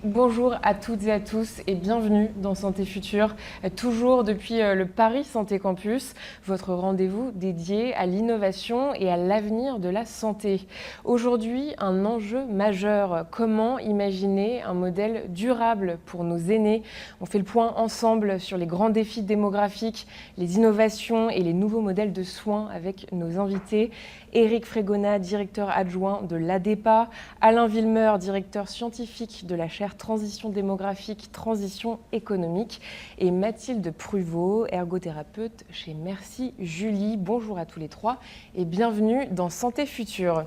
Bonjour à toutes et à tous et bienvenue dans Santé Future, toujours depuis le Paris Santé Campus, votre rendez-vous dédié à l'innovation et à l'avenir de la santé. Aujourd'hui, un enjeu majeur, comment imaginer un modèle durable pour nos aînés? On fait le point ensemble sur les grands défis démographiques, les innovations et les nouveaux modèles de soins avec nos invités. Éric Frégonat, directeur adjoint de l'ADEPA, Alain Villemeur, directeur scientifique de la chaire Transition démographique, transition économique, et Mathilde Pruvot, ergothérapeute chez Merci Julie. Bonjour à tous les trois et bienvenue dans Santé Future.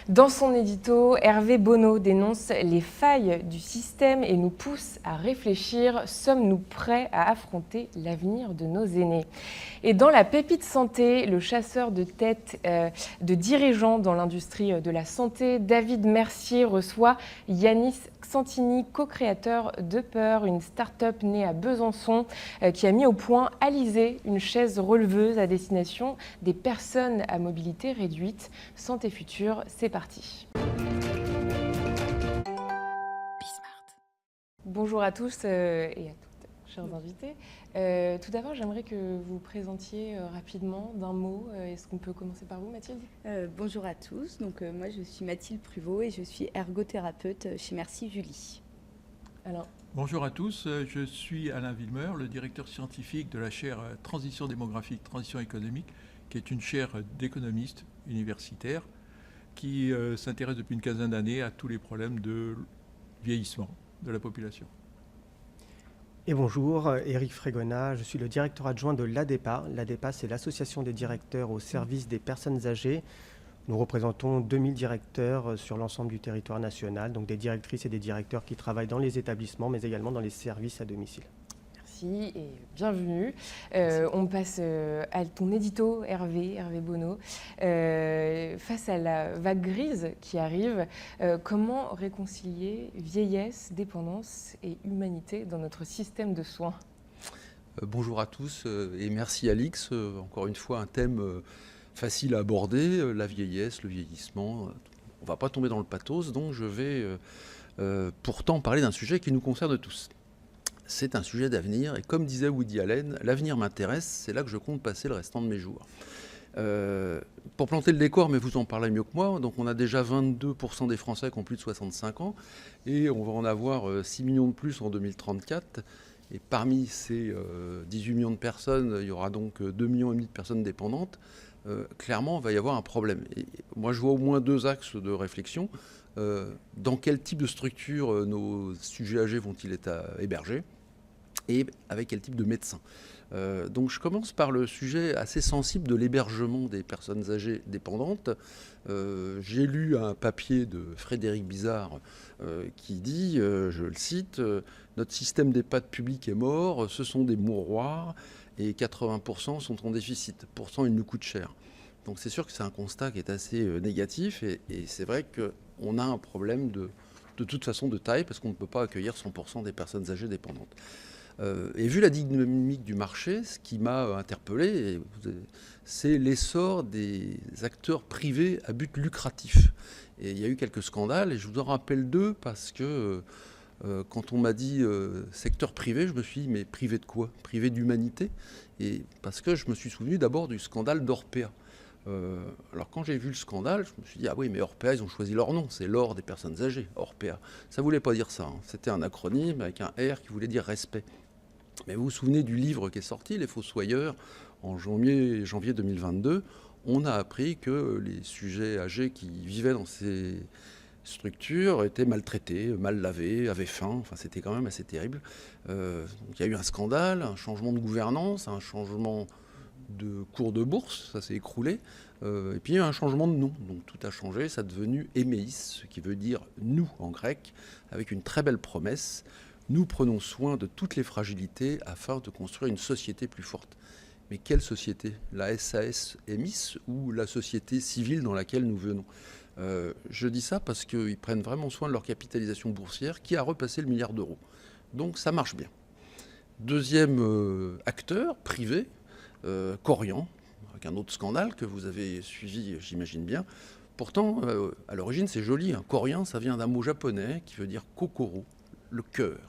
Dans son édito, Hervé Bonneau dénonce les failles du système et nous pousse à réfléchir. Sommes-nous prêts à affronter l'avenir de nos aînés? Et dans la pépite santé, le chasseur de tête de dirigeants dans l'industrie de la santé, David Mercier reçoit Yanis Xantini, co-créateur d'Upper, une start-up née à Besançon qui a mis au point Alizé, une chaise releveuse à destination des personnes à mobilité réduite. Santé Future, c'est parti. Bonjour à tous et à toutes, chers invités. Tout d'abord, j'aimerais que vous vous présentiez rapidement d'un mot. Est-ce qu'on peut commencer par vous, Mathilde? Bonjour à tous, moi je suis Mathilde Pruvot et je suis ergothérapeute chez Merci Julie. Alors, bonjour à tous, je suis Alain Villemeur, le directeur scientifique de la chaire Transition démographique, transition économique, qui est une chaire d'économistes universitaires qui s'intéresse depuis une quinzaine d'années à tous les problèmes de vieillissement de la population. Et bonjour, Éric Frégonat, je suis le directeur adjoint de l'ADEPA. L'ADEPA, c'est l'association des directeurs au service des personnes âgées. Nous représentons 2000 directeurs sur l'ensemble du territoire national, donc des directrices et des directeurs qui travaillent dans les établissements, mais également dans les services à domicile. merci et bienvenue. On passe à ton édito, Hervé Bonneau. Face à la vague grise qui arrive, comment réconcilier vieillesse, dépendance et humanité dans notre système de soins? Bonjour à tous et merci Alix. Encore une fois, un thème facile à aborder, la vieillesse, le vieillissement. On ne va pas tomber dans le pathos, donc je vais pourtant parler d'un sujet qui nous concerne tous. C'est un sujet d'avenir et comme disait Woody Allen, l'avenir m'intéresse, c'est là que je compte passer le restant de mes jours. Pour planter le décor, mais vous en parlez mieux que moi, donc on a déjà 22% des Français qui ont plus de 65 ans et on va en avoir 6 millions de plus en 2034. Et parmi ces 18 millions de personnes, il y aura donc 2,5 millions de personnes dépendantes. Clairement, il va y avoir un problème. Et moi, je vois au moins deux axes de réflexion. Dans quel type de structure nos sujets âgés vont-ils être hébergés et avec quel type de médecins. Donc je commence par le sujet assez sensible de l'hébergement des personnes âgées dépendantes. J'ai lu un papier de Frédéric Bizard qui dit, je le cite, notre système d'EHPAD public est mort, ce sont des mouroirs et 80% sont en déficit. Pourtant, ils nous coûtent cher. Donc c'est sûr que c'est un constat qui est assez négatif et c'est vrai qu'on a un problème de toute façon de taille parce qu'on ne peut pas accueillir 100% des personnes âgées dépendantes. Et vu la dynamique du marché, ce qui m'a interpellé, c'est l'essor des acteurs privés à but lucratif. Et il y a eu quelques scandales et je vous en rappelle deux parce que quand on m'a dit secteur privé, je me suis dit mais privé de quoi? Privé d'humanité? Et parce que je me suis souvenu d'abord du scandale d'Orpea. Alors quand j'ai vu le scandale, je me suis dit ah oui mais Orpea ils ont choisi leur nom, c'est l'or des personnes âgées, Orpea. Ça voulait pas dire ça, hein. C'était un acronyme avec un R qui voulait dire respect. Mais vous vous souvenez du livre qui est sorti, Les Fossoyeurs, en janvier 2022, on a appris que les sujets âgés qui vivaient dans ces structures étaient maltraités, mal lavés, avaient faim, enfin c'était quand même assez terrible. Donc, il y a eu un scandale, un changement de gouvernance, un changement de cours de bourse, ça s'est écroulé, et puis il y a eu un changement de nom, donc tout a changé, ça est devenu Emeis, ce qui veut dire nous en grec, avec une très belle promesse, nous prenons soin de toutes les fragilités afin de construire une société plus forte. Mais quelle société? La SAS Emis ou la société civile dans laquelle nous venons? Je dis ça parce qu'ils prennent vraiment soin de leur capitalisation boursière qui a repassé le milliard d'euros. Donc ça marche bien. Deuxième acteur privé, Korian, avec un autre scandale que vous avez suivi, j'imagine bien. Pourtant, à l'origine, c'est joli. Korian, ça vient d'un mot japonais qui veut dire kokoro, le cœur.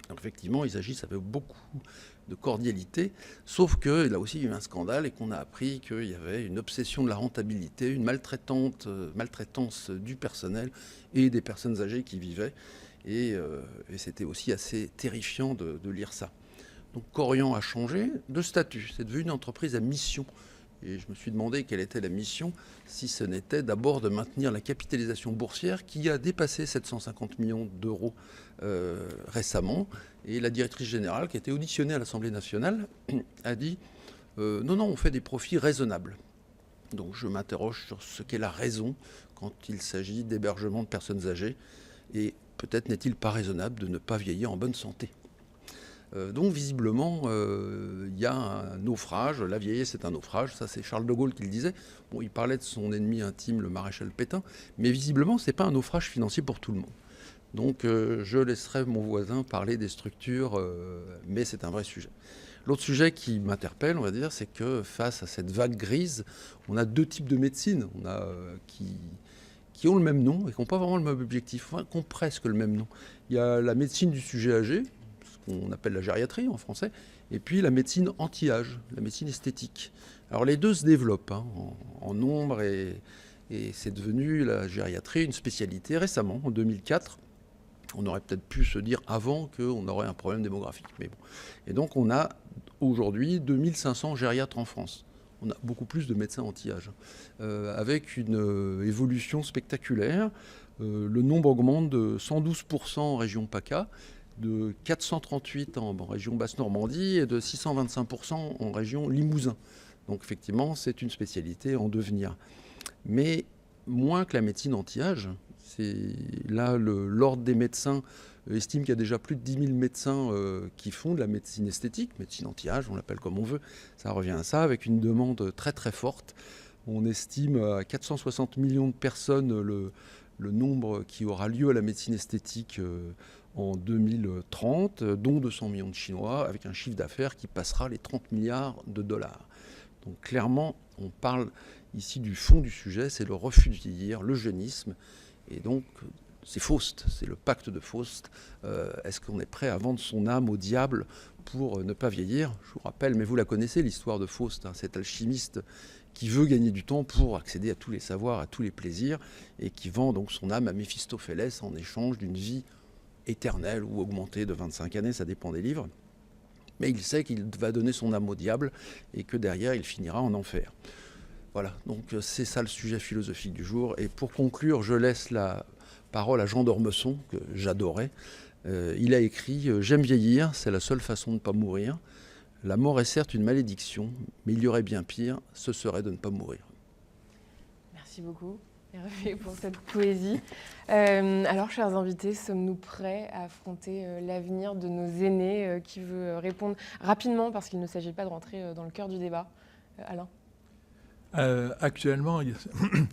Donc effectivement, ils agissent avec beaucoup de cordialité, sauf qu'il a aussi eu un scandale et qu'on a appris qu'il y avait une obsession de la rentabilité, une maltraitance du personnel et des personnes âgées qui vivaient. Et c'était aussi assez terrifiant de lire ça. Donc Korian a changé de statut, c'est devenu une entreprise à mission. Et je me suis demandé quelle était la mission, si ce n'était d'abord de maintenir la capitalisation boursière qui a dépassé 750 millions d'euros récemment. Et la directrice générale, qui a été auditionnée à l'Assemblée nationale, a dit non, on fait des profits raisonnables. Donc je m'interroge sur ce qu'est la raison quand il s'agit d'hébergement de personnes âgées. Et peut-être n'est-il pas raisonnable de ne pas vieillir en bonne santé. Donc visiblement, il y a un naufrage. La vieillesse est un naufrage. Ça, c'est Charles de Gaulle qui le disait. Bon, il parlait de son ennemi intime, le maréchal Pétain. Mais visiblement, ce n'est pas un naufrage financier pour tout le monde. Donc je laisserai mon voisin parler des structures, mais c'est un vrai sujet. L'autre sujet qui m'interpelle, on va dire, c'est que face à cette vague grise, on a deux types de médecine. On a qui ont le même nom et qui n'ont pas vraiment le même objectif, enfin, qui ont presque le même nom. Il y a la médecine du sujet âgé, ce qu'on appelle la gériatrie en français, et puis la médecine anti-âge, la médecine esthétique. Alors les deux se développent en nombre et c'est devenu la gériatrie une spécialité récemment, en 2004. On aurait peut-être pu se dire avant qu'on aurait un problème démographique. Mais bon. Et donc on a aujourd'hui 2500 gériatres en France. On a beaucoup plus de médecins anti-âge, avec une évolution spectaculaire. Le nombre augmente de 112% en région PACA, de 438 en région Basse-Normandie et de 625% en région Limousin. Donc effectivement, c'est une spécialité en devenir. Mais moins que la médecine anti-âge, là l'ordre des médecins estime qu'il y a déjà plus de 10 000 médecins qui font de la médecine esthétique, médecine anti-âge, on l'appelle comme on veut. Ça revient à ça, avec une demande très très forte. On estime à 460 millions de personnes le nombre qui aura lieu à la médecine esthétique en 2030, dont 200 millions de Chinois, avec un chiffre d'affaires qui passera les 30 milliards de dollars. Donc clairement, on parle ici du fond du sujet, c'est le refus de vieillir, le jeunisme, et donc c'est Faust, c'est le pacte de Faust. Est-ce qu'on est prêt à vendre son âme au diable pour ne pas vieillir? Je vous rappelle, mais vous la connaissez, l'histoire de Faust, cet alchimiste qui veut gagner du temps pour accéder à tous les savoirs, à tous les plaisirs, et qui vend donc son âme à Méphistophélès en échange d'une vie éternelle ou augmentée de 25 années, ça dépend des livres. Mais il sait qu'il va donner son âme au diable et que derrière, il finira en enfer. Voilà, donc c'est ça le sujet philosophique du jour. Et pour conclure, je laisse la parole à Jean d'Ormesson, que j'adorais. Il a écrit « J'aime vieillir, c'est la seule façon de ne pas mourir. La mort est certes une malédiction, mais il y aurait bien pire, ce serait de ne pas mourir. » Merci beaucoup, Hervé, pour cette poésie. Alors, chers invités, sommes-nous prêts à affronter l'avenir de nos aînés? Qui veut répondre rapidement, parce qu'il ne s'agit pas de rentrer dans le cœur du débat. Alain? Actuellement, il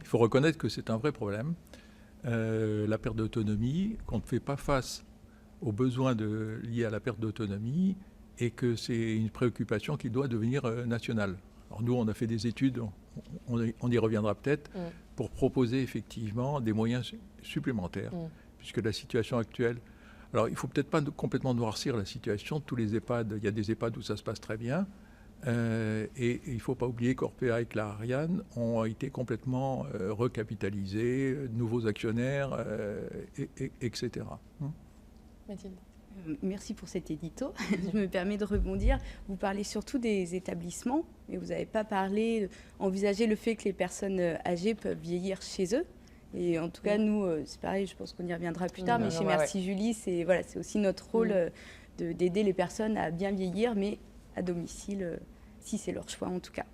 faut reconnaître que c'est un vrai problème. La perte d'autonomie, qu'on ne fait pas face aux besoins liés à la perte d'autonomie et que c'est une préoccupation qui doit devenir nationale. Alors nous, on a fait des études, on y reviendra peut-être, pour proposer effectivement des moyens supplémentaires, puisque la situation actuelle... Alors il ne faut peut-être pas complètement noircir la situation. Tous les EHPAD, il y a des EHPAD où ça se passe très bien. Et il ne faut pas oublier qu'Orpea et Clariane ont été complètement recapitalisés, nouveaux actionnaires, etc. Mathilde? Merci pour cet édito. Je me permets de rebondir. Vous parlez surtout des établissements, mais vous n'avez pas envisagé le fait que les personnes âgées peuvent vieillir chez eux. Et en tout cas, nous, c'est pareil, je pense qu'on y reviendra plus tard, mais chez Merci Julie, c'est aussi notre rôle d'aider les personnes à bien vieillir, mais à domicile, si c'est leur choix en tout cas.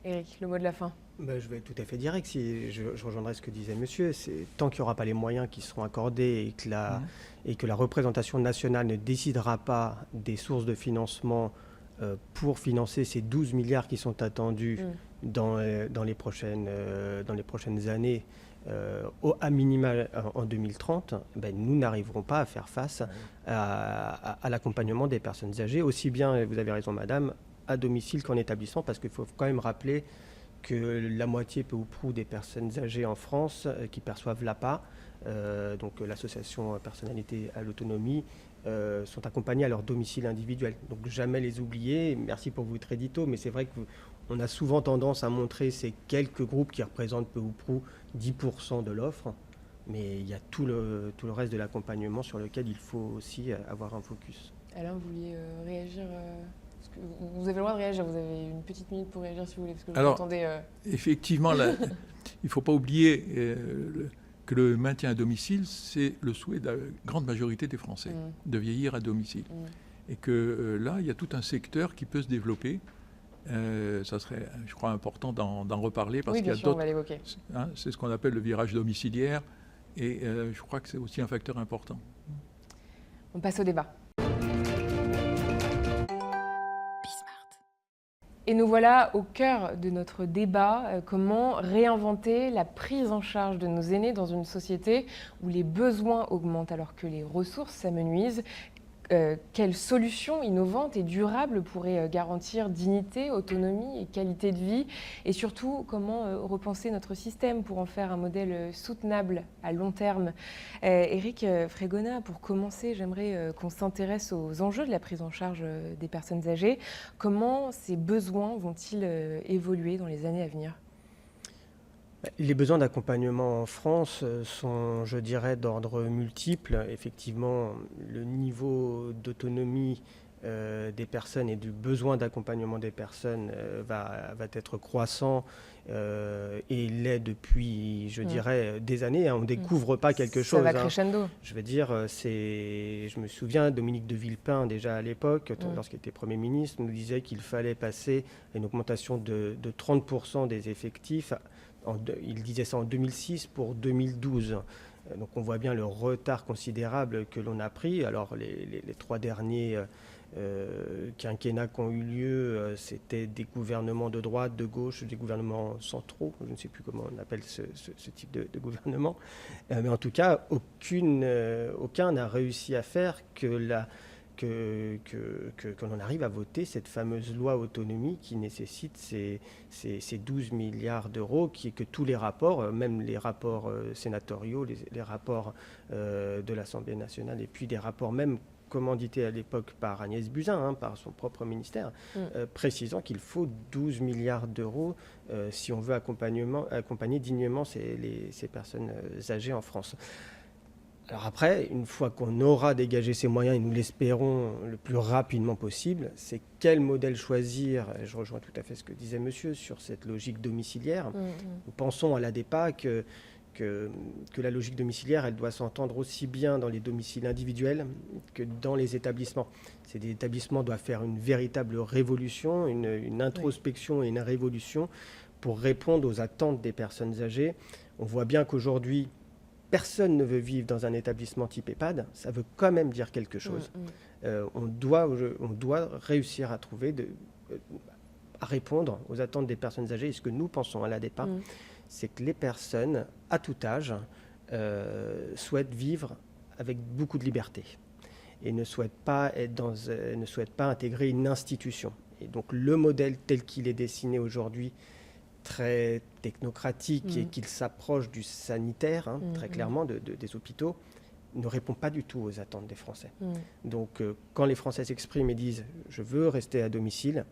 Éric, le mot de la fin. Je vais être tout à fait direct. Si je rejoindrai ce que disait monsieur. C'est tant qu'il n'y aura pas les moyens qui seront accordés et que la représentation nationale ne décidera pas des sources de financement pour financer ces 12 milliards qui sont attendus dans les prochaines années, à minima en 2030, nous n'arriverons pas à faire face à l'accompagnement des personnes âgées, aussi bien, vous avez raison madame, à domicile qu'en établissement, parce qu'il faut quand même rappeler que la moitié peu ou prou des personnes âgées en France qui perçoivent l'APA donc l'association Personnalité à l'autonomie, sont accompagnés à leur domicile individuel. Donc jamais les oublier. Merci pour votre édito, mais c'est vrai qu'on a souvent tendance à montrer ces quelques groupes qui représentent peu ou prou 10% de l'offre, mais il y a tout le reste de l'accompagnement sur lequel il faut aussi avoir un focus. Alain, vous vouliez réagir parce que vous avez le droit de réagir, vous avez une petite minute pour réagir si vous voulez, parce que je vous entendais... Effectivement, il ne faut pas oublier que le maintien à domicile, c'est le souhait de la grande majorité des Français, de vieillir à domicile. Et que là, il y a tout un secteur qui peut se développer. Ça serait, je crois, important d'en reparler, parce oui, qu'il y a sûr, on va d'autres... l'évoquer. Hein, c'est ce qu'on appelle le virage domiciliaire, et je crois que c'est aussi un facteur important. On passe au débat. Et nous voilà au cœur de notre débat, comment réinventer la prise en charge de nos aînés dans une société où les besoins augmentent alors que les ressources s'amenuisent. Quelles solutions innovantes et durables pourraient garantir dignité, autonomie et qualité de vie, et surtout comment repenser notre système pour en faire un modèle soutenable à long terme. Éric Fregona, pour commencer, j'aimerais qu'on s'intéresse aux enjeux de la prise en charge des personnes âgées. Comment ces besoins vont-ils évoluer dans les années à venir ? Les besoins d'accompagnement en France sont, je dirais, d'ordre multiple. Effectivement, le niveau d'autonomie des personnes et du besoin d'accompagnement des personnes va être croissant et l'est depuis, je dirais, des années. On ne découvre pas quelque chose. Ça va crescendo. Je veux dire, je me souviens, Dominique de Villepin, déjà à l'époque, lorsqu'il était Premier ministre, nous disait qu'il fallait passer à une augmentation de 30% des effectifs. Il disait ça en 2006 pour 2012. Donc on voit bien le retard considérable que l'on a pris. Alors les 3 derniers quinquennats qui ont eu lieu, c'était des gouvernements de droite, de gauche, des gouvernements centraux. Je ne sais plus comment on appelle ce type de gouvernement. Mais en tout cas, aucun n'a réussi à faire que l'on arrive à voter cette fameuse loi autonomie qui nécessite ces 12 milliards d'euros, que tous les rapports, même les rapports sénatoriaux, les rapports de l'Assemblée nationale, et puis des rapports même commandités à l'époque par Agnès Buzyn, par son propre ministère, précisant qu'il faut 12 milliards d'euros si on veut accompagner dignement ces personnes âgées en France. Alors après, une fois qu'on aura dégagé ces moyens, et nous l'espérons le plus rapidement possible, c'est quel modèle choisir. Et je rejoins tout à fait ce que disait monsieur sur cette logique domiciliaire. Nous pensons à l'ADEPA que la logique domiciliaire, elle doit s'entendre aussi bien dans les domiciles individuels que dans les établissements. Ces établissements doivent faire une véritable révolution, une introspection et une révolution pour répondre aux attentes des personnes âgées. On voit bien qu'aujourd'hui, personne ne veut vivre dans un établissement type EHPAD, ça veut quand même dire quelque chose. On doit réussir à trouver, à répondre aux attentes des personnes âgées. Et ce que nous pensons à l'ADEPA, c'est que les personnes, à tout âge, souhaitent vivre avec beaucoup de liberté et ne souhaitent pas intégrer une institution. Et donc le modèle tel qu'il est dessiné aujourd'hui, très technocratique et qu'il s'approche du sanitaire, très clairement, des hôpitaux, ne répond pas du tout aux attentes des Français. Donc, quand les Français s'expriment et disent « je veux rester à domicile »,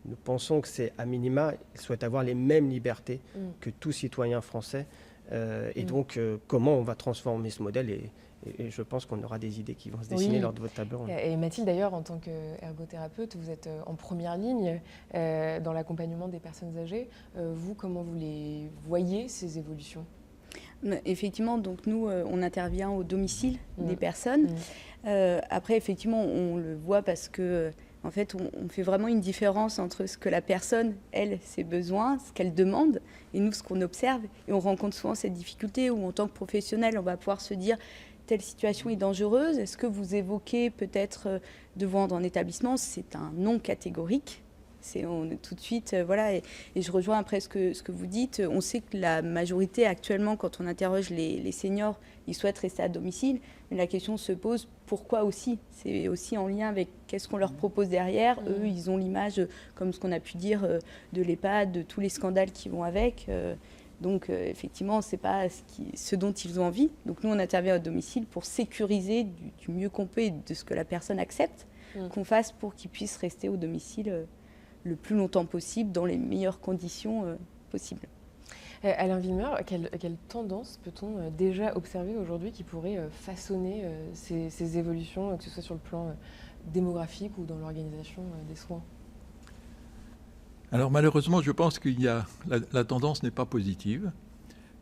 nous pensons que c'est à minima, ils souhaitent avoir les mêmes libertés que tout citoyen français. Et donc, comment on va transformer ce modèle et je pense qu'on aura des idées qui vont se dessiner lors de votre table ronde. Et Mathilde, d'ailleurs, en tant qu'ergothérapeute, vous êtes en première ligne dans l'accompagnement des personnes âgées. Vous, comment vous les voyez, ces évolutions ? Effectivement, donc nous, on intervient au domicile des personnes. Après, effectivement, on le voit parce que en fait, on fait vraiment une différence entre ce que la personne, elle, ses besoins, ce qu'elle demande, et nous, ce qu'on observe. Et on rencontre souvent cette difficulté où, en tant que professionnel, on va pouvoir se dire telle situation est dangereuse. Est-ce que vous évoquez peut-être de vous rendre en établissement ? C'est un non catégorique. On est tout de suite, voilà. Et je rejoins après ce que vous dites. On sait que la majorité, actuellement, quand on interroge les seniors, ils souhaitent rester à domicile. Mais la question se pose, pourquoi aussi ? C'est aussi en lien avec qu'est-ce qu'on leur propose derrière. Eux, ils ont l'image, comme ce qu'on a pu dire, de l'EHPAD, de tous les scandales qui vont avec. Donc effectivement, ce n'est pas ce dont ils ont envie. Donc nous, on intervient au domicile pour sécuriser du mieux qu'on peut et de ce que la personne accepte qu'on fasse pour qu'ils puissent rester au domicile le plus longtemps possible, dans les meilleures conditions possibles. Alain Wilmer, quelle tendance peut-on déjà observer aujourd'hui qui pourrait façonner ces évolutions, que ce soit sur le plan démographique ou dans l'organisation des soins ? Alors malheureusement, je pense que la tendance n'est pas positive.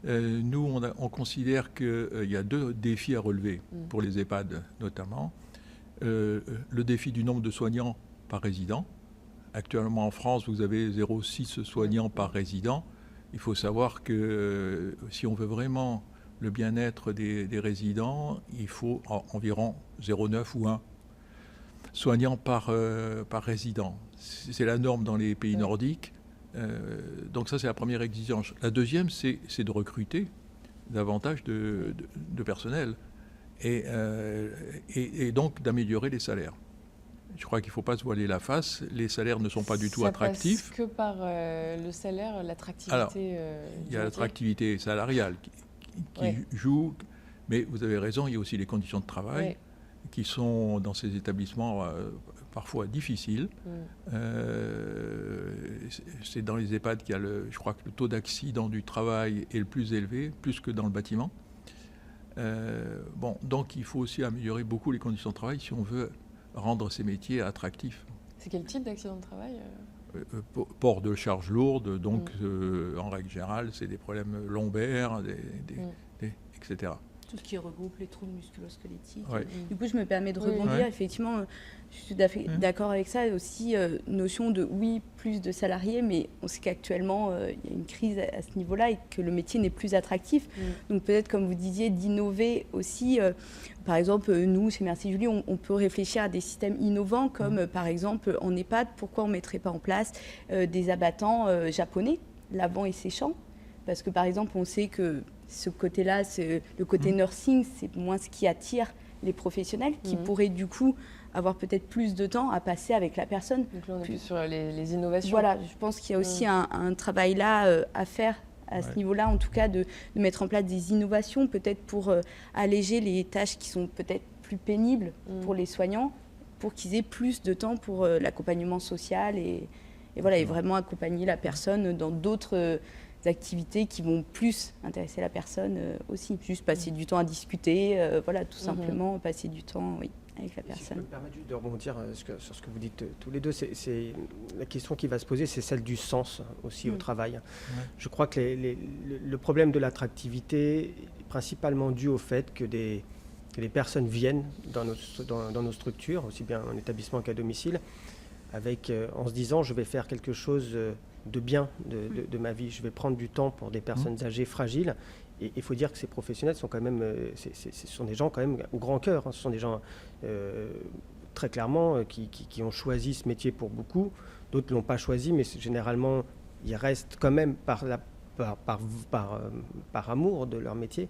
Nous, on considère qu'il y a 2 défis à relever pour les EHPAD notamment. Le défi du nombre de soignants par résident. Actuellement en France, vous avez 0,6 soignants par résident. Il faut savoir que si on veut vraiment le bien-être des résidents, il faut environ 0,9 ou 1 soignants par résident. C'est la norme dans les pays nordiques. Donc ça, c'est la première exigence. La deuxième, c'est de recruter davantage de personnel et donc d'améliorer les salaires. Je crois qu'il ne faut pas se voiler la face. Les salaires ne sont pas du tout attractifs. Ça passe que par le salaire, l'attractivité. Alors, il y a l'attractivité salariale qui joue, mais vous avez raison, il y a aussi les conditions de travail qui sont dans ces établissements parfois difficiles. C'est dans les EHPAD qu'il y a je crois que le taux d'accident du travail est le plus élevé, plus que dans le bâtiment. Donc il faut aussi améliorer beaucoup les conditions de travail si on veut rendre ces métiers attractifs. C'est quel type d'accident de travail Port de charges lourdes, donc en règle générale, c'est des problèmes lombaires, etc. Tout ce qui regroupe les troubles musculo-squelettiques. Ouais. Du coup, je me permets de rebondir. Effectivement, je suis d'accord avec ça. Aussi, notion de, plus de salariés, mais on sait qu'actuellement, il y a une crise à ce niveau-là et que le métier n'est plus attractif. Donc peut-être, comme vous disiez, d'innover aussi. Par exemple, nous, chez Merci Julie, on peut réfléchir à des systèmes innovants, comme par exemple, en EHPAD, pourquoi on ne mettrait pas en place des abattants japonais, lavant et séchant ? Parce que, par exemple, on sait que ce côté-là, le côté nursing, c'est moins ce qui attire les professionnels qui pourraient du coup avoir peut-être plus de temps à passer avec la personne. Donc là, on est plus sur les innovations. Voilà, je pense qu'il y a aussi un travail là à faire à ce niveau-là, en tout cas de mettre en place des innovations, peut-être pour alléger les tâches qui sont peut-être plus pénibles pour les soignants, pour qu'ils aient plus de temps pour l'accompagnement social et vraiment accompagner la personne dans d'autres activités qui vont plus intéresser la personne aussi. Juste passer du temps à discuter, tout simplement passer du temps avec la personne. Si je peux me permettre juste de rebondir sur ce que vous dites tous les deux, c'est la question qui va se poser, c'est celle du sens aussi au travail. Je crois que le problème de l'attractivité est principalement dû au fait que les personnes viennent dans nos structures, aussi bien en établissement qu'à domicile, en se disant je vais faire quelque chose de bien de ma vie. Je vais prendre du temps pour des personnes âgées fragiles. Et il faut dire que ces professionnels sont quand même, ce sont des gens quand même au grand cœur. Ce sont des gens très clairement qui ont choisi ce métier pour beaucoup. D'autres ne l'ont pas choisi, mais généralement, ils restent quand même par amour de leur métier,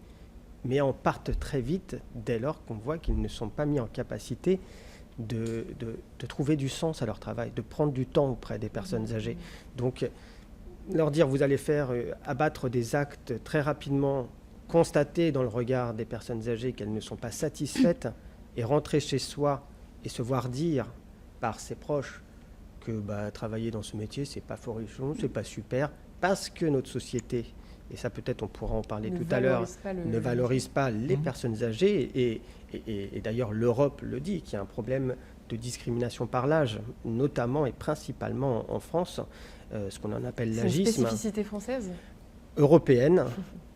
mais en partent très vite dès lors qu'on voit qu'ils ne sont pas mis en capacité de trouver du sens à leur travail, de prendre du temps auprès des personnes âgées. Donc, leur dire vous allez faire abattre des actes très rapidement, constater dans le regard des personnes âgées qu'elles ne sont pas satisfaites et rentrer chez soi et se voir dire par ses proches que travailler dans ce métier, c'est pas forichon, c'est pas super, parce que notre société, et ça peut-être on pourra en parler tout à l'heure, ne valorise pas les personnes âgées, et d'ailleurs l'Europe le dit, qu'il y a un problème de discrimination par l'âge, notamment et principalement en France, ce qu'on en appelle l'agisme. C'est une spécificité française ? Européenne,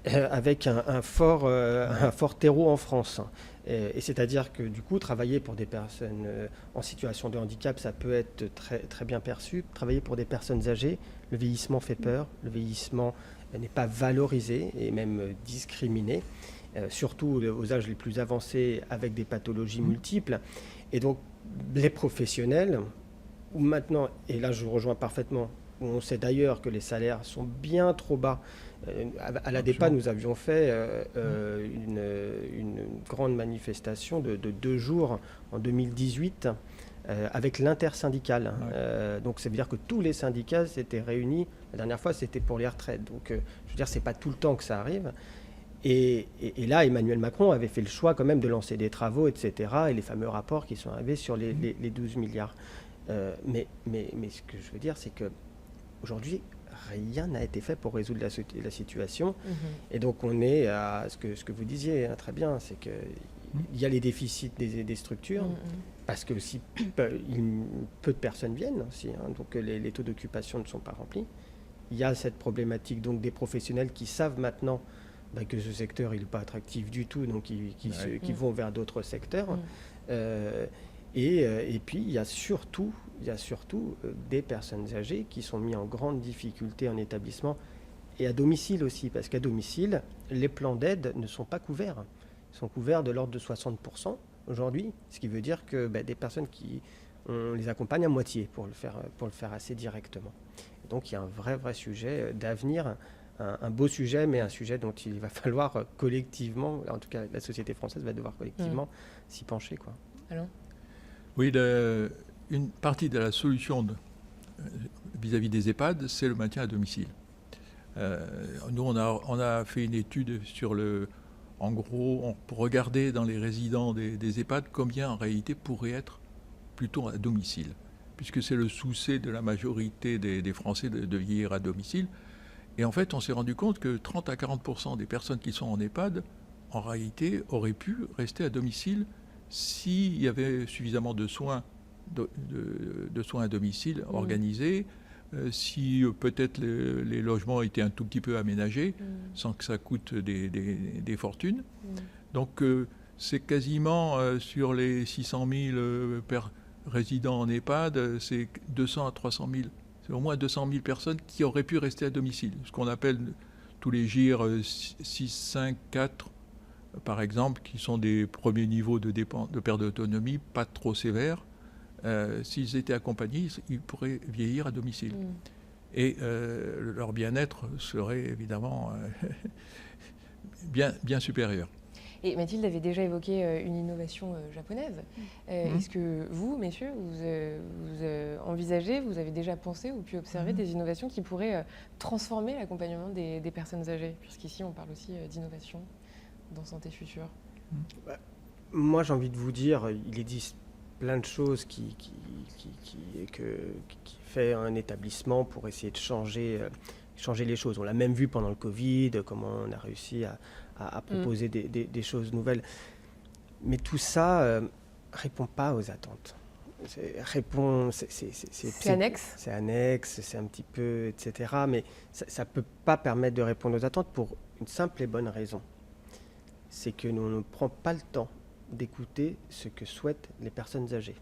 avec un fort terreau en France. Et c'est-à-dire que du coup, travailler pour des personnes en situation de handicap, ça peut être très, très bien perçu. Travailler pour des personnes âgées, le vieillissement fait peur, le vieillissement n'est pas valorisé et même discriminé, surtout aux âges les plus avancés avec des pathologies multiples. Et donc, les professionnels, où maintenant, et là je rejoins parfaitement, où on sait d'ailleurs que les salaires sont bien trop bas. À l'ADEPA, nous avions fait une grande manifestation de 2 jours en 2018 avec l'intersyndical. Ouais. Donc ça veut dire que tous les syndicats s'étaient réunis. La dernière fois, c'était pour les retraites. Donc je veux dire, c'est pas tout le temps que ça arrive. Et là, Emmanuel Macron avait fait le choix quand même de lancer des travaux, etc. Et les fameux rapports qui sont arrivés sur les 12 milliards. Mais ce que je veux dire, c'est qu'aujourd'hui, rien n'a été fait pour résoudre la situation. Et donc on est à ce que vous disiez très bien, c'est qu'il y a les déficits des structures, parce que aussi peu de personnes viennent aussi, donc les taux d'occupation ne sont pas remplis. Il y a cette problématique donc des professionnels qui savent maintenant que ce secteur il n'est pas attractif du tout, donc qui vont vers d'autres secteurs. Et puis il y a surtout des personnes âgées qui sont mises en grande difficulté en établissement et à domicile aussi, parce qu'à domicile, les plans d'aide ne sont pas couverts. Ils sont couverts de l'ordre de 60% aujourd'hui, ce qui veut dire que des personnes on les accompagne à moitié pour le faire assez directement. Et donc il y a un vrai sujet d'avenir, un beau sujet, mais un sujet dont il va falloir collectivement, en tout cas la société française va devoir collectivement s'y pencher, quoi. Alors Oui, une partie de la solution vis-à-vis des EHPAD, c'est le maintien à domicile. Nous, on a fait une étude sur en gros, pour regarder dans les résidents des EHPAD combien en réalité pourrait être plutôt à domicile, puisque c'est le souci de la majorité des Français de vieillir à domicile. Et en fait, on s'est rendu compte que 30 à 40% des personnes qui sont en EHPAD, en réalité, auraient pu rester à domicile s'il y avait suffisamment de soins, de soins à domicile organisés, si peut-être les logements étaient un tout petit peu aménagés, sans que ça coûte des fortunes. Donc c'est quasiment sur les 600 000 résidents en EHPAD, c'est 200 à 300 000. C'est au moins 200 000 personnes qui auraient pu rester à domicile. Ce qu'on appelle tous les GIR 6, 5, 4, par exemple, qui sont des premiers niveaux de perte d'autonomie, pas trop sévères. S'ils étaient accompagnés, ils pourraient vieillir à domicile. Et leur bien-être serait évidemment bien supérieur. Et Mathilde avait déjà évoqué une innovation japonaise. Est-ce que vous, messieurs, vous envisagez, vous avez déjà pensé ou pu observer des innovations qui pourraient transformer l'accompagnement des personnes âgées? Puisqu'ici, on parle aussi d'innovation dans Santé Future. Moi, j'ai envie de vous dire, il existe plein de choses qui fait un établissement pour essayer de changer les choses. On l'a même vu pendant le Covid, comment on a réussi à proposer des choses nouvelles. Mais tout ça répond pas aux attentes. C'est annexe. C'est annexe, c'est un petit peu, etc. Mais ça ne peut pas permettre de répondre aux attentes pour une simple et bonne raison. C'est que nous ne prenons pas le temps d'écouter ce que souhaitent les personnes âgées.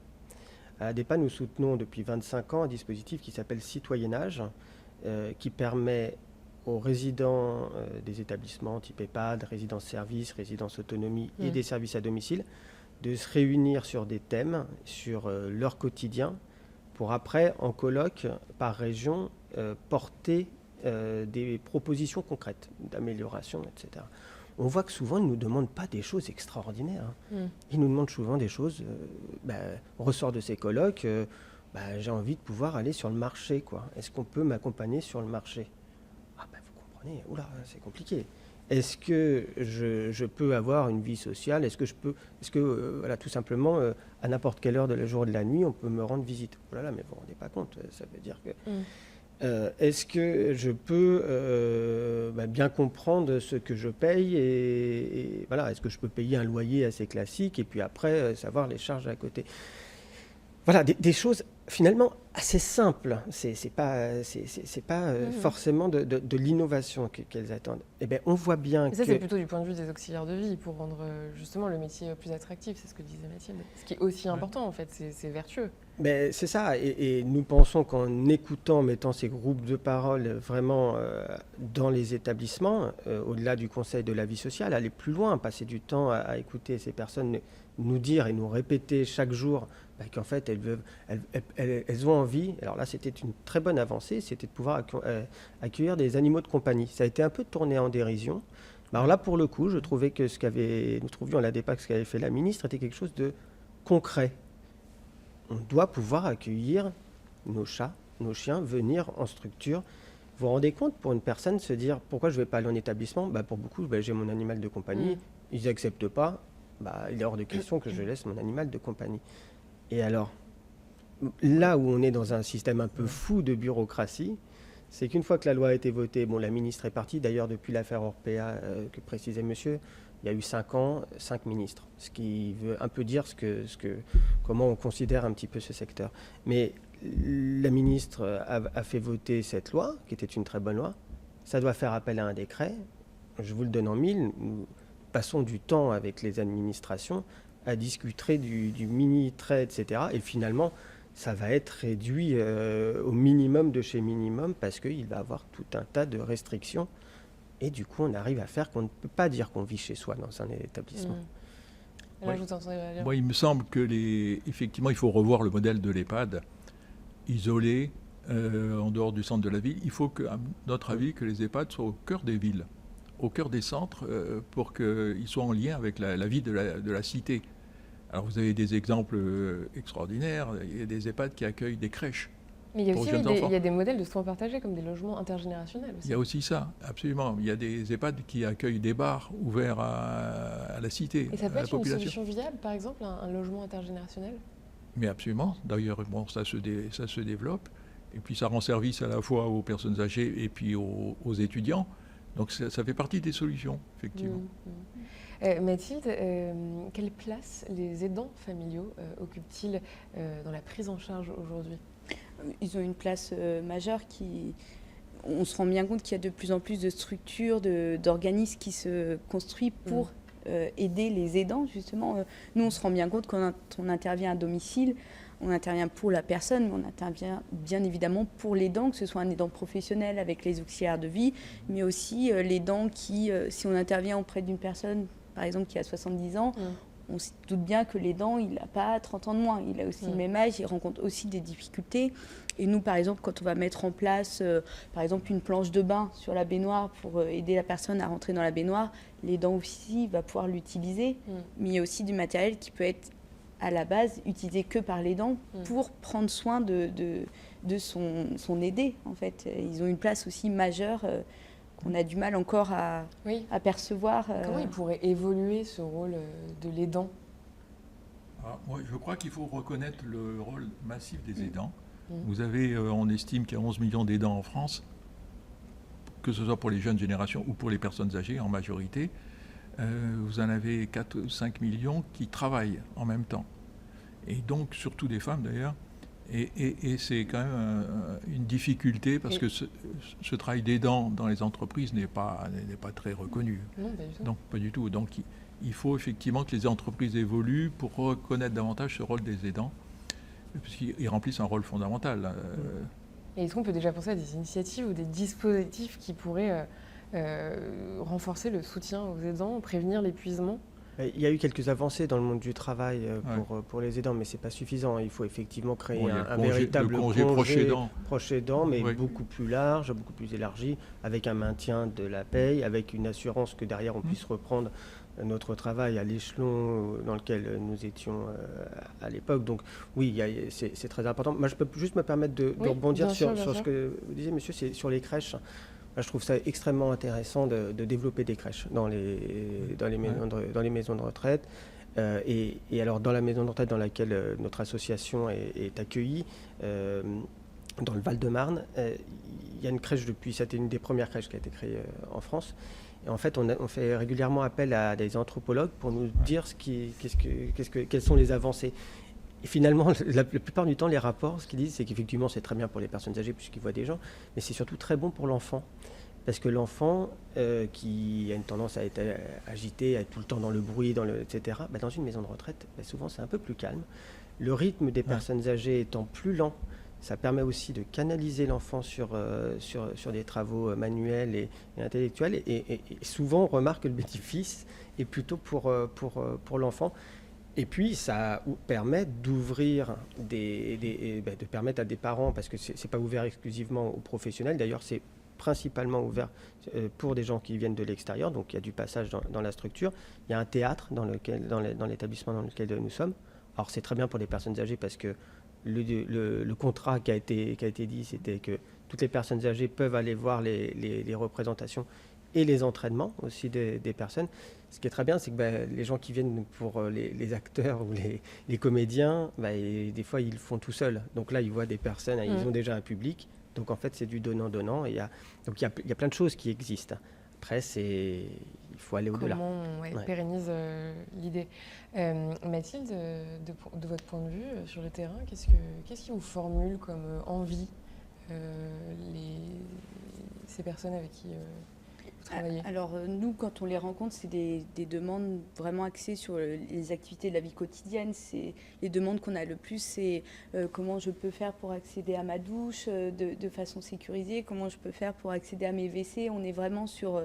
À l'ADEPA, nous soutenons depuis 25 ans un dispositif qui s'appelle Citoyennage, qui permet aux résidents des établissements type EHPAD, résidence-service, résidence autonomie et des services à domicile de se réunir sur des thèmes, sur leur quotidien, pour après, en colloque, par région, porter des propositions concrètes d'amélioration, etc. On voit que souvent, ils ne nous demandent pas des choses extraordinaires. Ils nous demandent souvent des choses... on ressort de ces colloques, j'ai envie de pouvoir aller sur le marché, quoi. Est-ce qu'on peut m'accompagner sur le marché? Vous comprenez, oula, c'est compliqué. Est-ce que je peux avoir une vie sociale? Voilà, tout simplement, à n'importe quelle heure de la journée ou de la nuit, on peut me rendre visite? Oh là là, mais vous ne vous rendez pas compte, ça veut dire que... est-ce que je peux bien comprendre ce que je paye et voilà, est-ce que je peux payer un loyer assez classique et puis après savoir les charges à côté? Voilà, des choses finalement assez simples. C'est pas forcément de l'innovation qu'elles attendent. Eh bien, on voit bien que... Ça, c'est plutôt du point de vue des auxiliaires de vie pour rendre justement le métier plus attractif. C'est ce que disait Mathilde. Ce qui est aussi important, en fait, c'est vertueux. Mais c'est ça, et nous pensons qu'en écoutant, mettant ces groupes de parole vraiment dans les établissements, au-delà du conseil de la vie sociale, aller plus loin, passer du temps à écouter ces personnes nous dire et nous répéter chaque jour qu'en fait elles ont envie. Alors là, c'était une très bonne avancée, c'était de pouvoir accueillir des animaux de compagnie. Ça a été un peu tourné en dérision. Alors là, pour le coup, je trouvais que nous trouvions à l'ADEPA, ce qu'avait fait la ministre était quelque chose de concret. on doit pouvoir accueillir nos chats, nos chiens, venir en structure. Vous vous rendez compte, pour une personne, se dire pourquoi je ne vais pas aller en établissement? Pour beaucoup, j'ai mon animal de compagnie, ils n'acceptent pas, il est hors de question que je laisse mon animal de compagnie. Et alors, là où on est dans un système un peu fou de bureaucratie, c'est qu'une fois que la loi a été votée, la ministre est partie, d'ailleurs depuis l'affaire Orpea que précisait monsieur, il y a eu 5 ans, 5 ministres, ce qui veut un peu dire comment on considère un petit peu ce secteur. Mais la ministre a fait voter cette loi, qui était une très bonne loi. Ça doit faire appel à un décret. Je vous le donne en mille. Nous passons du temps avec les administrations à discuter du mini-trait, etc. Et finalement, ça va être réduit au minimum de chez minimum parce qu'il va y avoir tout un tas de restrictions. Et du coup, on arrive à faire qu'on ne peut pas dire qu'on vit chez soi dans un établissement. Alors, je vous entendrai dire. Moi, il me semble que effectivement, il faut revoir le modèle de l'EHPAD, isolé, en dehors du centre de la ville. Il faut, à notre avis, que les EHPAD soient au cœur des villes, au cœur des centres, pour qu'ils soient en lien avec la vie de la cité. Alors, vous avez des exemples extraordinaires. Il y a des EHPAD qui accueillent des crèches. Mais il y a aussi des modèles de soins partagés, comme des logements intergénérationnels aussi. Il y a aussi ça, absolument. Il y a des EHPAD qui accueillent des bars ouverts à la cité, et ça peut à la être une population. solution viable, par exemple, un logement intergénérationnel? Mais absolument. D'ailleurs, ça se développe. Et puis, ça rend service à la fois aux personnes âgées et puis aux étudiants. Donc, ça fait partie des solutions, effectivement. Mathilde, quelle place les aidants familiaux occupent-ils dans la prise en charge aujourd'hui? Ils ont une place majeure on se rend bien compte qu'il y a de plus en plus de structures, d'organismes qui se construisent pour aider les aidants, justement. Nous, on se rend bien compte quand on intervient à domicile, on intervient pour la personne, mais on intervient bien évidemment pour l'aidant, que ce soit un aidant professionnel avec les auxiliaires de vie, mais aussi l'aidant qui, si on intervient auprès d'une personne, par exemple, qui a 70 ans, on se doute bien que l'aidant, il n'a pas 30 ans de moins. Il a aussi le même âge, il rencontre aussi des difficultés. Et nous, par exemple, quand on va mettre en place, par exemple, une planche de bain sur la baignoire pour aider la personne à rentrer dans la baignoire, l'aidant aussi va pouvoir l'utiliser. Mais il y a aussi du matériel qui peut être, à la base, utilisé que par l'aidant pour prendre soin de son aidé, en fait. Ils ont une place aussi majeure qu'on a du mal encore à percevoir. Comment il pourrait évoluer ce rôle de l'aidant? Moi, je crois qu'il faut reconnaître le rôle massif des aidants. Vous avez, on estime qu'il y a 11 millions d'aidants en France, que ce soit pour les jeunes générations ou pour les personnes âgées en majorité. Vous en avez 4 ou 5 millions qui travaillent en même temps. Et donc, surtout des femmes d'ailleurs. Et c'est quand même une difficulté parce que ce travail d'aidant dans les entreprises n'est pas très reconnu. Non, pas du tout. Donc, pas du tout. Donc, il faut effectivement que les entreprises évoluent pour reconnaître davantage ce rôle des aidants, puisqu'ils remplissent un rôle fondamental. Et est-ce qu'on peut déjà penser à des initiatives ou des dispositifs qui pourraient renforcer le soutien aux aidants, prévenir l'épuisement? Il y a eu quelques avancées dans le monde du travail pour les aidants, mais ce n'est pas suffisant. Il faut effectivement créer un véritable congé proche aidant, mais beaucoup plus large, beaucoup plus élargi, avec un maintien de la paye, avec une assurance que derrière on puisse reprendre notre travail à l'échelon dans lequel nous étions à l'époque. Donc oui, c'est très important. Moi, je peux juste me permettre de rebondir sur ce que vous disiez, monsieur, c'est sur les crèches. Je trouve ça extrêmement intéressant de développer des crèches dans les maisons de retraite. Et alors, dans la maison de retraite dans laquelle notre association est accueillie, dans le Val-de-Marne, il y a une crèche c'était une des premières crèches qui a été créée en France. Et en fait, on fait régulièrement appel à des anthropologues pour nous dire quelles sont les avancées. Et finalement, la plupart du temps, les rapports, ce qu'ils disent, c'est qu'effectivement, c'est très bien pour les personnes âgées puisqu'ils voient des gens, mais c'est surtout très bon pour l'enfant. Parce que l'enfant, qui a une tendance à être agité, à être tout le temps dans le bruit, etc., dans une maison de retraite, souvent, c'est un peu plus calme. Le rythme des personnes âgées étant plus lent, ça permet aussi de canaliser l'enfant sur des travaux manuels et intellectuels. Et souvent, on remarque que le bénéfice est plutôt pour l'enfant. Et puis, ça permet d'ouvrir de permettre à des parents, parce que c'est pas ouvert exclusivement aux professionnels, d'ailleurs c'est principalement ouvert pour des gens qui viennent de l'extérieur, donc il y a du passage dans la structure. Il y a un théâtre dans l'établissement dans lequel nous sommes. Alors c'est très bien pour les personnes âgées parce que le contrat qui a été dit, c'était que toutes les personnes âgées peuvent aller voir les représentations et les entraînements aussi des personnes. Ce qui est très bien, c'est que les gens qui viennent pour les acteurs ou les comédiens, et des fois, ils le font tout seuls. Donc là, ils voient des personnes, ils ont déjà un public. Donc en fait, c'est du donnant-donnant. Donc il y a plein de choses qui existent. Après, il faut aller au-delà. Comment on pérennise l'idée. Mathilde, de votre point de vue, sur le terrain, qu'est-ce qui vous formule comme envie ces personnes avec qui vous travaillez? Alors nous, quand on les rencontre, c'est des demandes vraiment axées sur les activités de la vie quotidienne. C'est les demandes qu'on a le plus, c'est comment je peux faire pour accéder à ma douche de façon sécurisée, comment je peux faire pour accéder à mes WC. On est vraiment sur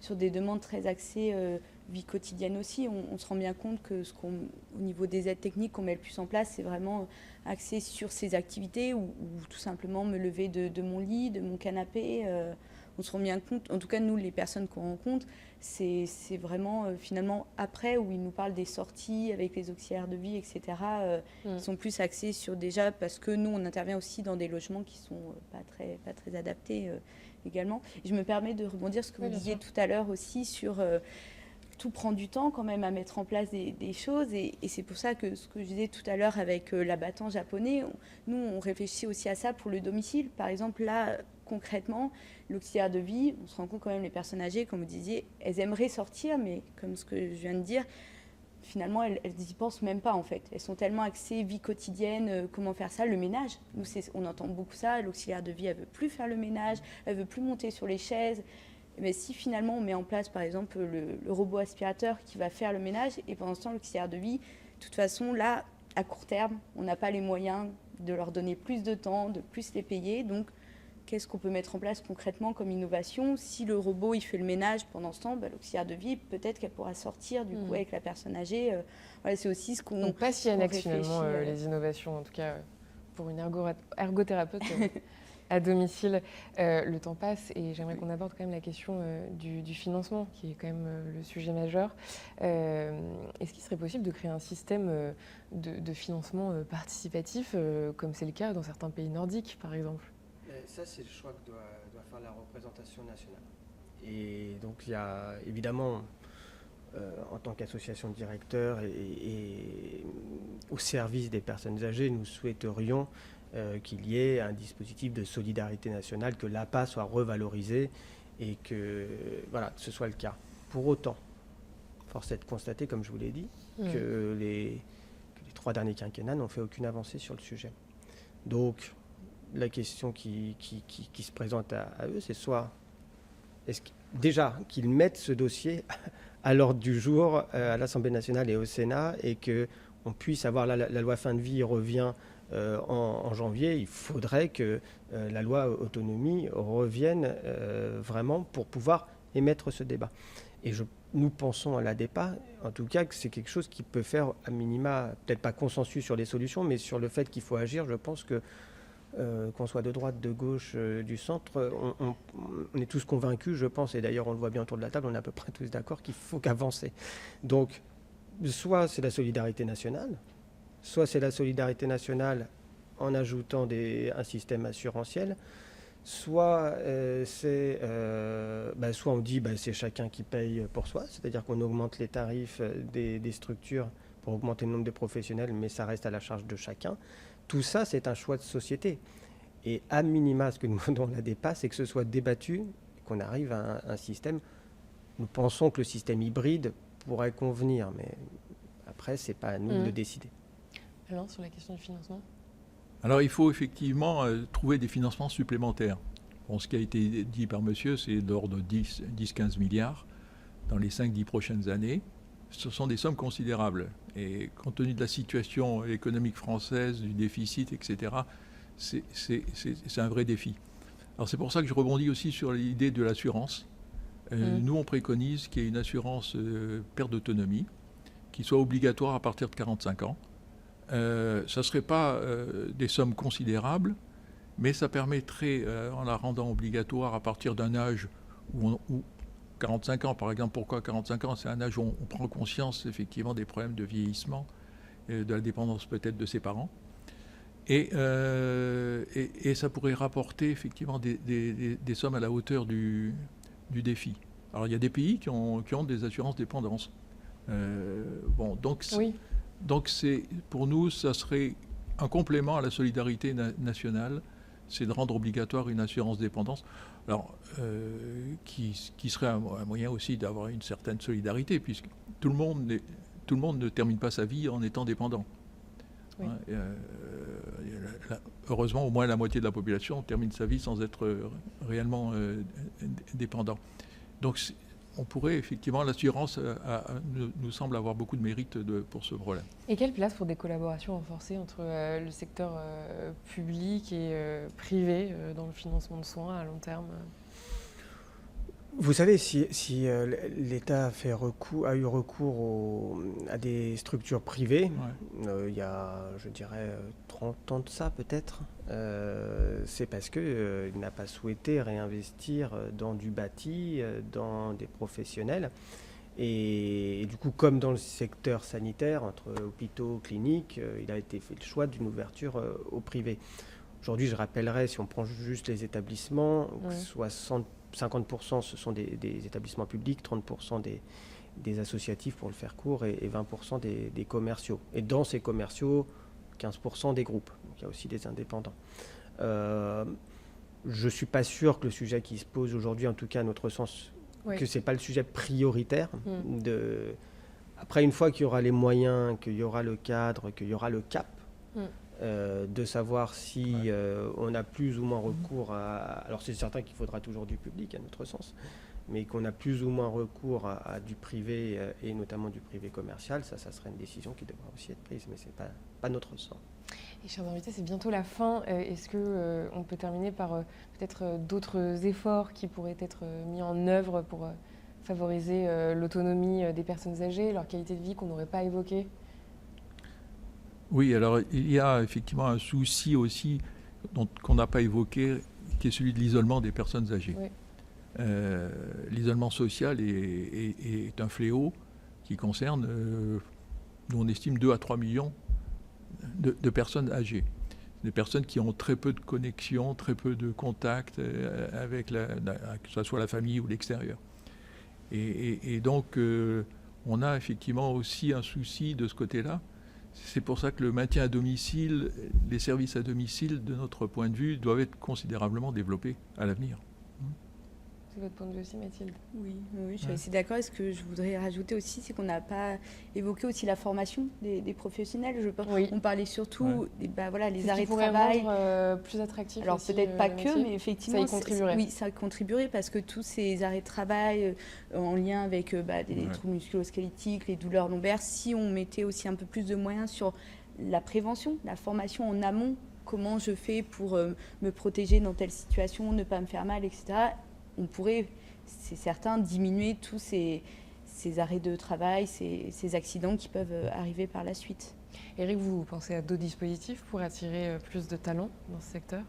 des demandes très axées vie quotidienne aussi. On se rend bien compte que au niveau des aides techniques qu'on met le plus en place, c'est vraiment axé sur ces activités ou tout simplement me lever de mon lit, de mon canapé. On se rend bien compte, en tout cas nous, les personnes qu'on rencontre, c'est vraiment finalement après où ils nous parlent des sorties avec les auxiliaires de vie, etc. Ils sont plus axés sur déjà, parce que nous, on intervient aussi dans des logements qui sont pas très adaptés également. Et je me permets de rebondir sur ce que vous disiez tout à l'heure aussi sur... tout prend du temps quand même à mettre en place des choses et c'est pour ça que ce que je disais tout à l'heure avec l'abattant japonais, nous on réfléchit aussi à ça pour le domicile. Par exemple là, concrètement, l'auxiliaire de vie, on se rend compte quand même les personnes âgées, comme vous disiez, elles aimeraient sortir, mais comme ce que je viens de dire, finalement elles n'y pensent même pas en fait. Elles sont tellement axées vie quotidienne, comment faire ça, le ménage. Nous on entend beaucoup ça, l'auxiliaire de vie elle veut plus faire le ménage, elle veut plus monter sur les chaises. Mais si finalement on met en place par exemple le robot aspirateur qui va faire le ménage et pendant ce temps l'auxiliaire de vie, de toute façon là, à court terme, on n'a pas les moyens de leur donner plus de temps, de plus les payer. Donc qu'est-ce qu'on peut mettre en place concrètement comme innovation? Si le robot il fait le ménage pendant ce temps, l'auxiliaire de vie, peut-être qu'elle pourra sortir du coup avec la personne âgée. Voilà, c'est aussi ce qu'on... Donc pas si annexe finalement les innovations, en tout cas pour une ergothérapeute. À domicile, le temps passe et j'aimerais qu'on aborde quand même la question du financement, qui est quand même le sujet majeur. Est-ce qu'il serait possible de créer un système de financement participatif, comme c'est le cas dans certains pays nordiques, par exemple? Ça, c'est le choix que doit faire la représentation nationale. Et donc, il y a évidemment, en tant qu'association de directeurs et au service des personnes âgées, nous souhaiterions qu'il y ait un dispositif de solidarité nationale, que l'APA soit revalorisé et que ce soit le cas. Pour autant, force est de constater, comme je vous l'ai dit, que les 3 derniers quinquennats n'ont fait aucune avancée sur le sujet. Donc, la question qui se présente à eux, c'est soit déjà qu'ils mettent ce dossier à l'ordre du jour à l'Assemblée nationale et au Sénat et qu'on puisse avoir la loi fin de vie revient en janvier. Il faudrait que la loi autonomie revienne vraiment pour pouvoir émettre ce débat. Et nous pensons à l'ADEPA, en tout cas, que c'est quelque chose qui peut faire, à minima, peut-être pas consensus sur les solutions, mais sur le fait qu'il faut agir. Je pense que qu'on soit de droite, de gauche, du centre, on est tous convaincus, je pense, et d'ailleurs on le voit bien autour de la table, on est à peu près tous d'accord qu'il faut qu'avancer. Donc, soit c'est la solidarité nationale, soit c'est la solidarité nationale en ajoutant un système assurantiel, soit soit on dit c'est chacun qui paye pour soi, c'est-à-dire qu'on augmente les tarifs des structures pour augmenter le nombre de professionnels, mais ça reste à la charge de chacun. Tout ça, c'est un choix de société. Et à minima, ce que nous demandons à l'ADEPA, c'est que ce soit débattu, qu'on arrive à un système. Nous pensons que le système hybride pourrait convenir, mais après, ce n'est pas à nous de le décider. Alain, sur la question du financement ? Alors, il faut effectivement trouver des financements supplémentaires. Bon, ce qui a été dit par monsieur, c'est de l'ordre de 10-15 milliards dans les 5-10 prochaines années. Ce sont des sommes considérables. Et compte tenu de la situation économique française, du déficit, etc., c'est un vrai défi. Alors c'est pour ça que je rebondis aussi sur l'idée de l'assurance. Nous, on préconise qu'il y ait une assurance perte d'autonomie qui soit obligatoire à partir de 45 ans. Ça ne serait pas des sommes considérables, mais ça permettrait, en la rendant obligatoire à partir d'un âge où 45 ans, par exemple. Pourquoi 45 ans? C'est un âge où on prend conscience effectivement des problèmes de vieillissement, de la dépendance peut-être de ses parents. Et ça pourrait rapporter effectivement des sommes à la hauteur du défi. Alors il y a des pays qui ont des assurances dépendance. Donc pour nous, ça serait un complément à la solidarité nationale, c'est de rendre obligatoire une assurance dépendance. Alors, qui serait un moyen aussi d'avoir une certaine solidarité, puisque tout le monde ne termine pas sa vie en étant dépendant. Oui. Heureusement, au moins la moitié de la population termine sa vie sans être réellement dépendant. Donc, on pourrait effectivement, l'assurance nous semble avoir beaucoup de mérite pour ce problème. Et quelle place pour des collaborations renforcées entre le secteur public et privé dans le financement de soins à long terme? Vous savez, si l'État a eu recours à des structures privées, il y a, je dirais, 30 ans de ça peut-être, c'est parce qu'il n'a pas souhaité réinvestir dans du bâti, dans des professionnels. Et du coup, comme dans le secteur sanitaire, entre hôpitaux, cliniques, il a été fait le choix d'une ouverture au privé. Aujourd'hui, je rappellerai, si on prend juste les établissements, que 50% ce sont des établissements publics, 30% des associatifs pour le faire court et 20% des commerciaux. Et dans ces commerciaux, 15% des groupes. Donc il y a aussi des indépendants. Je ne suis pas sûr que le sujet qui se pose aujourd'hui, en tout cas à notre sens, que ce n'est pas le sujet prioritaire. Après, une fois qu'il y aura les moyens, qu'il y aura le cadre, qu'il y aura le cap, de savoir si on a plus ou moins recours à... Alors c'est certain qu'il faudra toujours du public à notre sens, mais qu'on a plus ou moins recours à du privé et notamment du privé commercial, ça serait une décision qui devra aussi être prise, mais ce n'est pas notre sort. Et chers invités, c'est bientôt la fin. Est-ce qu'on peut terminer par peut-être d'autres efforts qui pourraient être mis en œuvre pour favoriser l'autonomie des personnes âgées, leur qualité de vie qu'on n'aurait pas évoquée? Oui, alors il y a effectivement un souci aussi qu'on n'a pas évoqué, qui est celui de l'isolement des personnes âgées. Oui. L'isolement social est un fléau qui concerne, nous on estime 2 à 3 millions de personnes âgées. Des personnes qui ont très peu de connexion, très peu de contact avec que ce soit la famille ou l'extérieur. Et donc on a effectivement aussi un souci de ce côté-là. C'est pour ça que le maintien à domicile, les services à domicile, de notre point de vue, doivent être considérablement développés à l'avenir. C'est votre point de vue aussi, Mathilde? Oui, je suis assez d'accord. Et ce que je voudrais rajouter aussi, c'est qu'on n'a pas évoqué aussi la formation des professionnels. On parlait surtout les arrêts de travail. Rendre plus attractif. Alors aussi, peut-être pas que, mais effectivement, ça y contribuerait. Oui, ça contribuerait parce que tous ces arrêts de travail en lien avec des troubles musculo-squelettiques, les douleurs lombaires, si on mettait aussi un peu plus de moyens sur la prévention, la formation en amont, comment je fais pour me protéger dans telle situation, ne pas me faire mal, etc. On pourrait, c'est certain, diminuer tous ces arrêts de travail, ces accidents qui peuvent arriver par la suite. Éric, vous pensez à d'autres dispositifs pour attirer plus de talents dans ce secteur?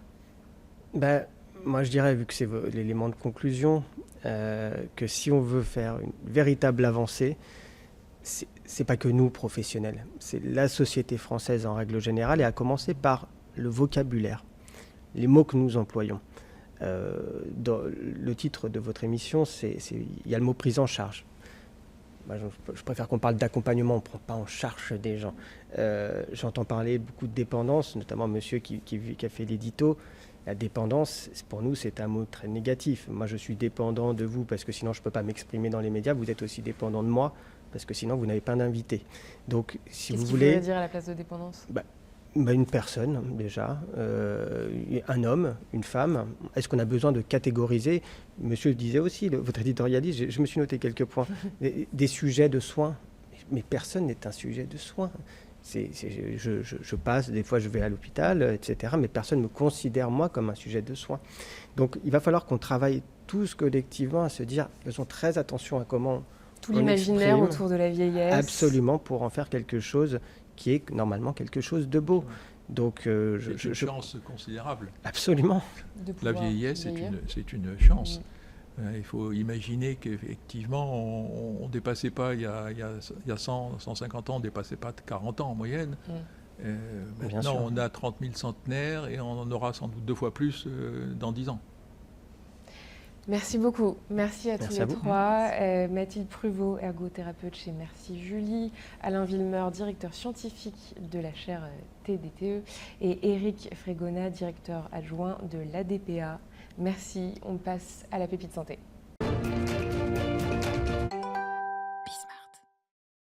Moi, je dirais, vu que c'est l'élément de conclusion, que si on veut faire une véritable avancée, c'est pas que nous, professionnels, c'est la société française en règle générale, et à commencer par le vocabulaire, les mots que nous employons. Dans le titre de votre émission, il y a le mot prise en charge. Je préfère qu'on parle d'accompagnement, on ne prend pas en charge des gens. J'entends parler beaucoup de dépendance, notamment monsieur qui a fait l'édito. La dépendance, pour nous, c'est un mot très négatif. Moi, je suis dépendant de vous parce que sinon, je ne peux pas m'exprimer dans les médias. Vous êtes aussi dépendant de moi parce que sinon, vous n'avez pas d'invité. Donc, si vous voulez... Qu'est-ce qu'il faudrait dire à la place de dépendance? Une personne, déjà, un homme, une femme. Est-ce qu'on a besoin de catégoriser? Monsieur disait aussi, votre éditorialiste, je me suis noté quelques points, des sujets de soins. Mais personne n'est un sujet de soins. Je passe, des fois je vais à l'hôpital, etc. Mais personne ne me considère, moi, comme un sujet de soins. Donc il va falloir qu'on travaille tous collectivement à se dire, faisons très attention à comment tout l'imaginaire autour de la vieillesse. Absolument, pour en faire quelque chose qui est normalement quelque chose de beau. Donc, c'est une chance considérable. Absolument. La vieillesse, c'est une chance. Il faut imaginer qu'effectivement, on ne dépassait pas, il y a 100, 150 ans, on ne dépassait pas 40 ans en moyenne. Bien Maintenant, sûr. on a 30 000 centenaires et on en aura sans doute 2 fois plus dans 10 ans. Merci beaucoup. Merci à tous Merci les à vous. trois. Mathilde Pruvot, ergothérapeute chez Merci Julie, Alain Villemeur, directeur scientifique de la chaire TDTE et Éric Frégona, directeur adjoint de l'ADPA. Merci. On passe à la pépite santé.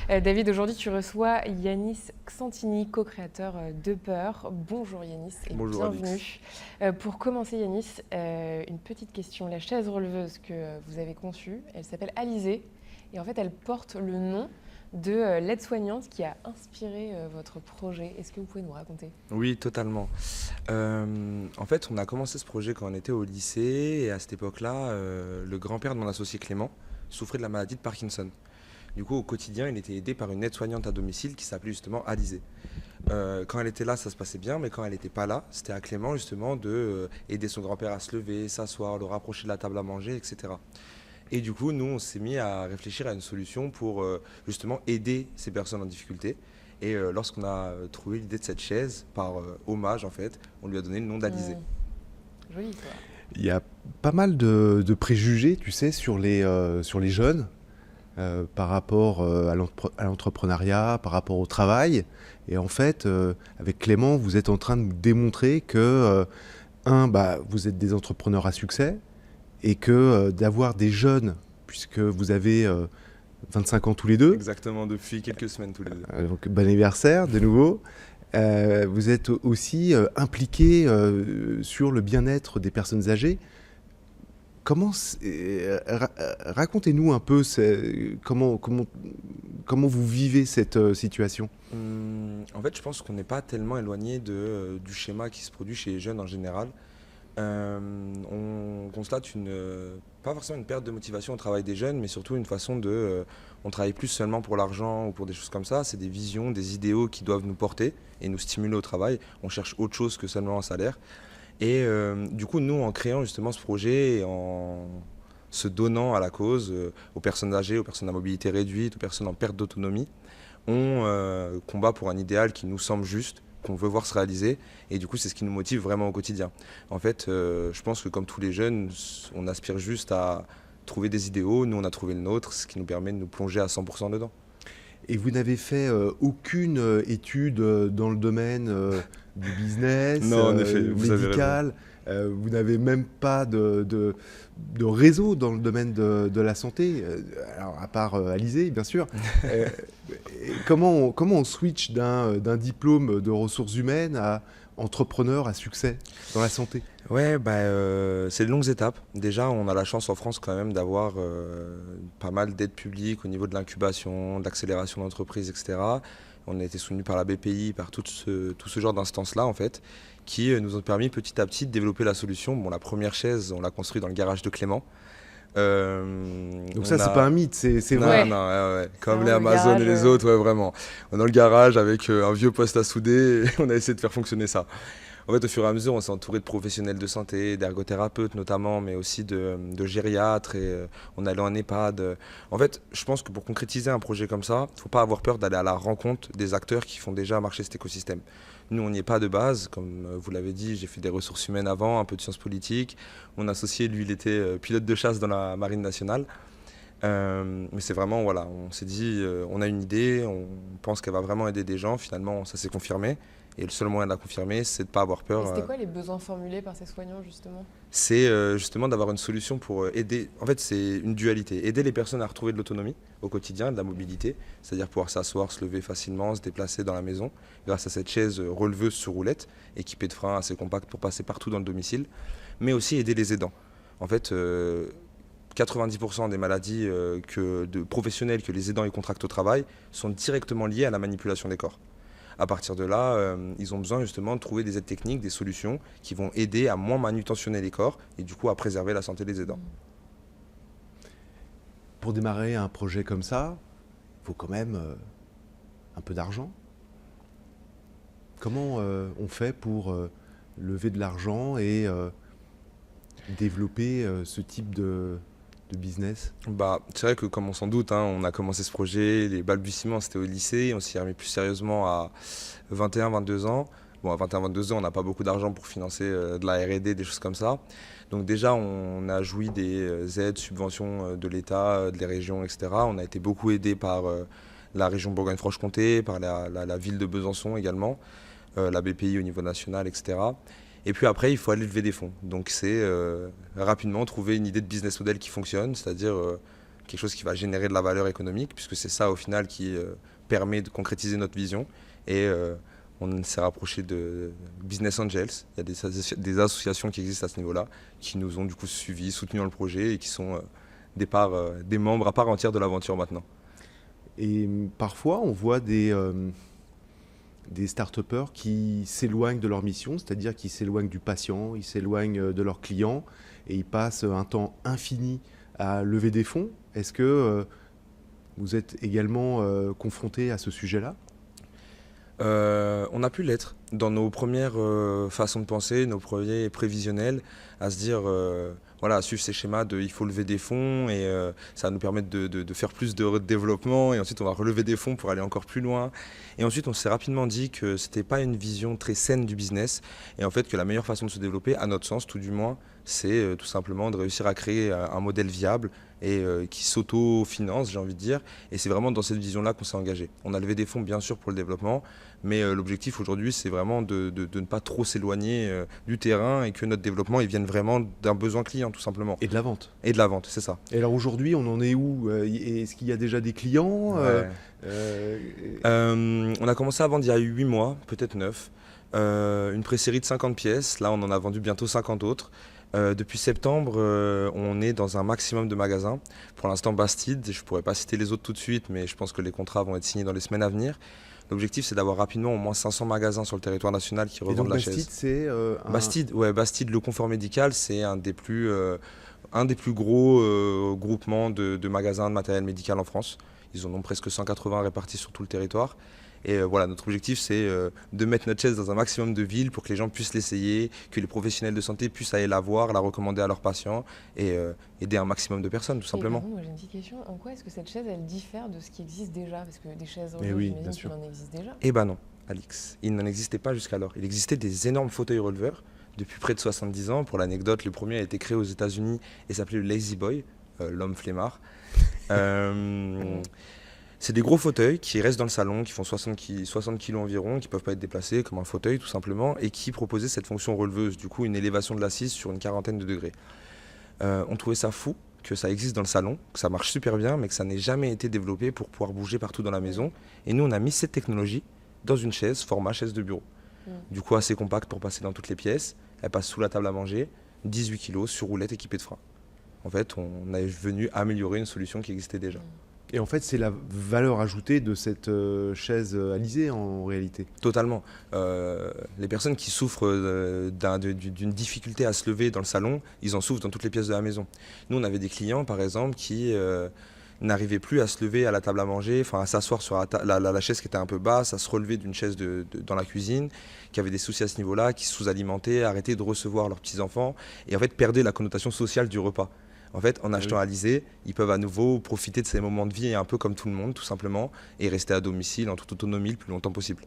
David, aujourd'hui tu reçois Yanis Xantini, co-créateur de Peur. Bonjour Yanis et Bonjour, bienvenue. Pour commencer Yanis, une petite question. La chaise releveuse que vous avez conçue, elle s'appelle Alizée et en fait elle porte le nom de l'aide-soignante qui a inspiré votre projet. Est-ce que vous pouvez nous raconter ? Oui, totalement. En fait, on a commencé ce projet quand on était au lycée et à cette époque-là, le grand-père de mon associé Clément souffrait de la maladie de Parkinson. Du coup, au quotidien, il était aidé par une aide-soignante à domicile qui s'appelait justement Alizée. Quand elle était là, ça se passait bien, mais quand elle n'était pas là, c'était à Clément justement de aider son grand-père à se lever, s'asseoir, le rapprocher de la table à manger, etc. Et du coup, nous, on s'est mis à réfléchir à une solution pour justement aider ces personnes en difficulté. Et lorsqu'on a trouvé l'idée de cette chaise, par hommage en fait, on lui a donné le nom d'Alizée. Joli toi. Il y a pas mal de préjugés, tu sais, sur les jeunes, par rapport à l'entrepreneuriat, par rapport au travail. Et en fait, avec Clément, vous êtes en train de nous démontrer que, vous êtes des entrepreneurs à succès et que d'avoir des jeunes, puisque vous avez 25 ans tous les deux, Exactement, depuis quelques semaines tous les deux. donc bon anniversaire de nouveau. Vous êtes aussi impliqué sur le bien-être des personnes âgées. Racontez-nous un peu comment vous vivez cette situation. En fait, je pense qu'on n'est pas tellement éloigné du schéma qui se produit chez les jeunes en général. On constate pas forcément une perte de motivation au travail des jeunes, mais surtout une façon on travaille plus seulement pour l'argent ou pour des choses comme ça. C'est des visions, des idéaux qui doivent nous porter et nous stimuler au travail. On cherche autre chose que seulement un salaire. Et du coup, nous, en créant justement ce projet et en se donnant à la cause aux personnes âgées, aux personnes à mobilité réduite, aux personnes en perte d'autonomie, on combat pour un idéal qui nous semble juste, qu'on veut voir se réaliser. Et du coup, c'est ce qui nous motive vraiment au quotidien. En fait, je pense que comme tous les jeunes, on aspire juste à trouver des idéaux. Nous, on a trouvé le nôtre, ce qui nous permet de nous plonger à 100% dedans. Et vous n'avez fait aucune étude dans le domaine du business, Non, en effet, vous avez médical. Vous n'avez même pas de réseau dans le domaine de la santé, alors à part Alizée, bien sûr. Comment on switch d'un diplôme de ressources humaines à entrepreneur à succès dans la santé? Ouais, c'est de longues étapes. Déjà, on a la chance en France quand même d'avoir pas mal d'aides publiques au niveau de l'incubation, de l'accélération d'entreprises, etc. On a été soutenu par la BPI, par tout ce genre d'instances-là, en fait, qui nous ont permis petit à petit de développer la solution. Bon, la première chaise, on l'a construite dans le garage de Clément. Donc ça, c'est pas un mythe, c'est Non, vrai. non, ouais. Comme Vraiment, les le Amazon garage, et les autres, ouais, vraiment. On est dans le garage avec un vieux poste à souder et on a essayé de faire fonctionner ça. En fait, au fur et à mesure, on s'est entouré de professionnels de santé, d'ergothérapeutes notamment, mais aussi de gériatres et on allait en EHPAD. En fait, je pense que pour concrétiser un projet comme ça, il ne faut pas avoir peur d'aller à la rencontre des acteurs qui font déjà marcher cet écosystème. Nous, on n'y est pas de base. Comme vous l'avez dit, j'ai fait des ressources humaines avant, un peu de sciences politiques. Mon associé, lui, il était pilote de chasse dans la Marine nationale. Mais c'est vraiment, voilà, on s'est dit, on a une idée, on pense qu'elle va vraiment aider des gens. Finalement, ça s'est confirmé. Et le seul moyen de la confirmer, c'est de ne pas avoir Et peur. c'était quoi les besoins formulés par ces soignants justement ? C'est justement d'avoir une solution pour aider. En fait, c'est une dualité. Aider les personnes à retrouver de l'autonomie au quotidien, de la mobilité, c'est-à-dire pouvoir s'asseoir, se lever facilement, se déplacer dans la maison grâce à cette chaise releveuse sur roulette, équipée de freins assez compacts pour passer partout dans le domicile, mais aussi aider les aidants. En fait, 90% des maladies de professionnels que les aidants y contractent au travail sont directement liées à la manipulation des corps. À partir de là, ils ont besoin justement de trouver des aides techniques, des solutions qui vont aider à moins manutentionner les corps et du coup à préserver la santé des aidants. Pour démarrer un projet comme ça, il faut quand même un peu d'argent. Comment on fait pour lever de l'argent et développer ce type business? Bah, c'est vrai que comme on s'en doute, hein, on a commencé ce projet, les balbutiements c'était au lycée, on s'y est remis plus sérieusement à 21-22 ans. Bon, à 21-22 ans, on n'a pas beaucoup d'argent pour financer de la R&D, des choses comme ça. Donc déjà, on a joui des aides, subventions de l'État, des régions, etc. On a été beaucoup aidé par la région Bourgogne-Franche-Comté, par la ville de Besançon également, la BPI au niveau national, etc. Et puis après, il faut aller lever des fonds. Donc c'est rapidement trouver une idée de business model qui fonctionne, c'est-à-dire quelque chose qui va générer de la valeur économique, puisque c'est ça au final qui permet de concrétiser notre vision. Et on s'est rapproché de Business Angels. Il y a des associations qui existent à ce niveau-là, qui nous ont du coup suivis, soutenus dans le projet et qui sont des membres à part entière de l'aventure maintenant. Et parfois, on voit des start-upers qui s'éloignent de leur mission, c'est-à-dire qui s'éloignent du patient, ils s'éloignent de leurs clients et ils passent un temps infini à lever des fonds. Est-ce que vous êtes également confronté à ce sujet-là? On a pu l'être dans nos premières façons de penser, nos premiers prévisionnels, à se dire, voilà, à suivre ces schémas de il faut lever des fonds et ça va nous permettre de faire plus de développement et ensuite on va relever des fonds pour aller encore plus loin. Et ensuite on s'est rapidement dit que c'était pas une vision très saine du business et en fait que la meilleure façon de se développer, à notre sens tout du moins, c'est tout simplement de réussir à créer un modèle viable et qui s'auto-finance, j'ai envie de dire. Et c'est vraiment dans cette vision-là qu'on s'est engagé. On a levé des fonds, bien sûr, pour le développement, mais l'objectif aujourd'hui, c'est vraiment de ne pas trop s'éloigner du terrain et que notre développement il vienne vraiment d'un besoin client, tout simplement. Et de la vente. Et de la vente, c'est ça. Et alors aujourd'hui, on en est où? Est-ce qu'il y a déjà des clients? On a commencé à vendre il y a 8 mois, peut-être 9. Une pré-série de 50 pièces. Là, on en a vendu bientôt 50 autres. Depuis septembre, on est dans un maximum de magasins. Pour l'instant, Bastide, je ne pourrais pas citer les autres tout de suite, mais je pense que les contrats vont être signés dans les semaines à venir. L'objectif, c'est d'avoir rapidement au moins 500 magasins sur le territoire national qui revendent la chaise. Bastide, c'est Bastide, le confort médical, c'est un des plus gros groupements de magasins de matériel médical en France. Ils en ont presque 180 répartis sur tout le territoire. Et voilà, notre objectif, c'est de mettre notre chaise dans un maximum de villes pour que les gens puissent l'essayer, que les professionnels de santé puissent aller la voir, la recommander à leurs patients et aider un maximum de personnes, tout simplement. Moi, j'ai une petite question. En quoi est-ce que cette chaise, elle diffère de ce qui existe déjà? Parce que des chaises oui, releveurs, bien sûr. il en existe déjà. Eh ben non, Alix. Il n'en existait pas jusqu'alors. Il existait des énormes fauteuils releveurs depuis près de 70 ans. Pour l'anecdote, le premier a été créé aux États-Unis et s'appelait le Lazy Boy, l'homme flemmard. C'est des gros fauteuils qui restent dans le salon, qui font 60 kg environ, qui ne peuvent pas être déplacés comme un fauteuil tout simplement, et qui proposaient cette fonction releveuse, du coup une élévation de l'assise sur une quarantaine de degrés. On trouvait ça fou que ça existe dans le salon, que ça marche super bien, mais que ça n'ait jamais été développé pour pouvoir bouger partout dans la maison. Et nous, on a mis cette technologie dans une chaise, format chaise de bureau. Du coup, assez compacte pour passer dans toutes les pièces. Elle passe sous la table à manger, 18 kg, sur roulette équipée de freins. En fait, on est venu améliorer une solution qui existait déjà. Et en fait, c'est la valeur ajoutée de cette chaise alizée en réalité. Totalement. Les personnes qui souffrent d'une difficulté à se lever dans le salon, ils en souffrent dans toutes les pièces de la maison. Nous, on avait des clients, par exemple, qui n'arrivaient plus à se lever à la table à manger, enfin à s'asseoir sur la chaise qui était un peu basse, à se relever d'une chaise dans la cuisine, qui avaient des soucis à ce niveau-là, qui se sous-alimentaient, arrêtaient de recevoir leurs petits-enfants, et en fait perdaient la connotation sociale du repas. En fait, en achetant alizé, ils peuvent à nouveau profiter de ces moments de vie un peu comme tout le monde, tout simplement, et rester à domicile en toute autonomie le plus longtemps possible.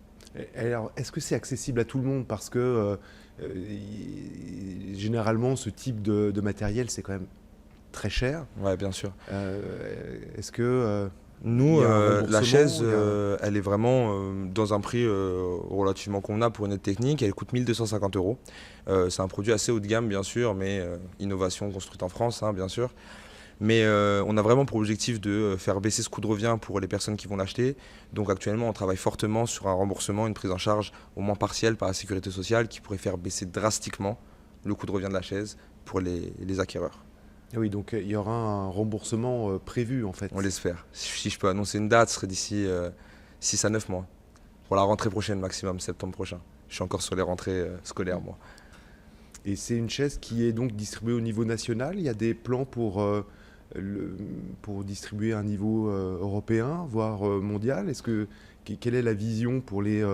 Alors, est-ce que c'est accessible à tout le monde? Parce que généralement, ce type de matériel, c'est quand même très cher. Ouais, bien sûr. Est-ce que nous, il y a un la remboursement, chaise, il y a- elle est vraiment dans un prix relativement convenable pour une aide technique. Elle coûte 1 250 €. C'est un produit assez haut de gamme, bien sûr, mais innovation construite en France, hein, bien sûr. Mais on a vraiment pour objectif de faire baisser ce coût de revient pour les personnes qui vont l'acheter. Donc actuellement, on travaille fortement sur un remboursement, une prise en charge au moins partielle par la sécurité sociale qui pourrait faire baisser drastiquement le coût de revient de la chaise pour les acquéreurs. Ah oui, donc il y aura un remboursement prévu en fait. On l'espère. Si je peux annoncer une date, ce serait d'ici 6 à 9 mois. Pour la rentrée prochaine maximum, septembre prochain. Je suis encore sur les rentrées scolaires, moi. Et c'est une chaise qui est donc distribuée au niveau national. Il y a des plans pour distribuer à un niveau européen, voire mondial. Quelle est la vision pour les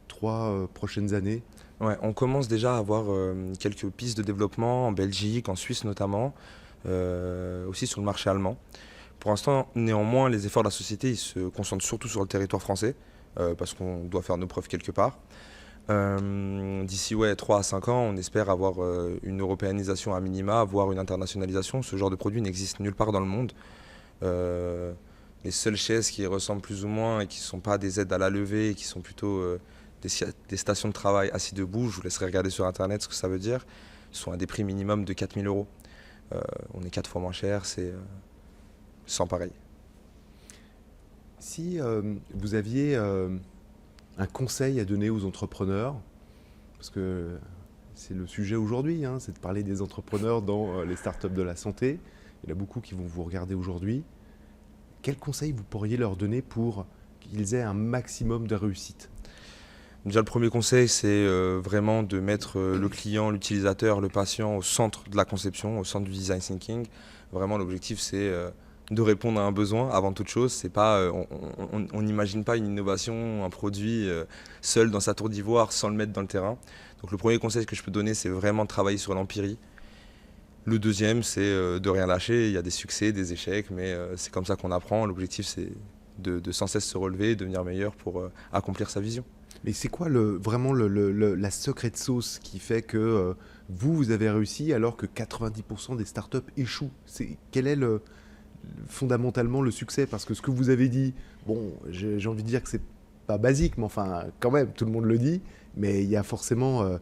3 prochaines années? Ouais, on commence déjà à avoir quelques pistes de développement en Belgique, en Suisse notamment. aussi sur le marché allemand. Pour l'instant, néanmoins, les efforts de la société ils se concentrent surtout sur le territoire français, parce qu'on doit faire nos preuves quelque part. D'ici 3 à 5 ans, on espère avoir une européanisation à minima, voire une internationalisation. Ce genre de produit n'existe nulle part dans le monde. Les seules chaises qui ressemblent plus ou moins et qui ne sont pas des aides à la levée, qui sont plutôt des stations de travail assis debout, je vous laisserai regarder sur internet ce que ça veut dire, sont à des prix minimum de 4 000 €. On est 4 fois moins cher, c'est sans pareil. Si vous aviez un conseil à donner aux entrepreneurs, parce que c'est le sujet aujourd'hui, hein, c'est de parler des entrepreneurs dans les startups de la santé. Il y en a beaucoup qui vont vous regarder aujourd'hui. Quel conseil vous pourriez leur donner pour qu'ils aient un maximum de réussite ? Déjà, le premier conseil, c'est vraiment de mettre le client, l'utilisateur, le patient au centre de la conception, au centre du design thinking. Vraiment, l'objectif, c'est de répondre à un besoin avant toute chose. C'est pas, on n'imagine pas une innovation, un produit seul dans sa tour d'ivoire sans le mettre dans le terrain. Donc le premier conseil que je peux donner, c'est vraiment de travailler sur l'empirie. Le deuxième, c'est de rien lâcher. Il y a des succès, des échecs, mais c'est comme ça qu'on apprend. L'objectif, c'est de sans cesse se relever, devenir meilleur pour accomplir sa vision. Mais c'est quoi vraiment la secret sauce qui fait que vous avez réussi alors que 90% des startups échouent ? Quel est fondamentalement le succès? Parce que ce que vous avez dit, bon, j'ai envie de dire que c'est pas basique, mais enfin, quand même, tout le monde le dit, mais il y a forcément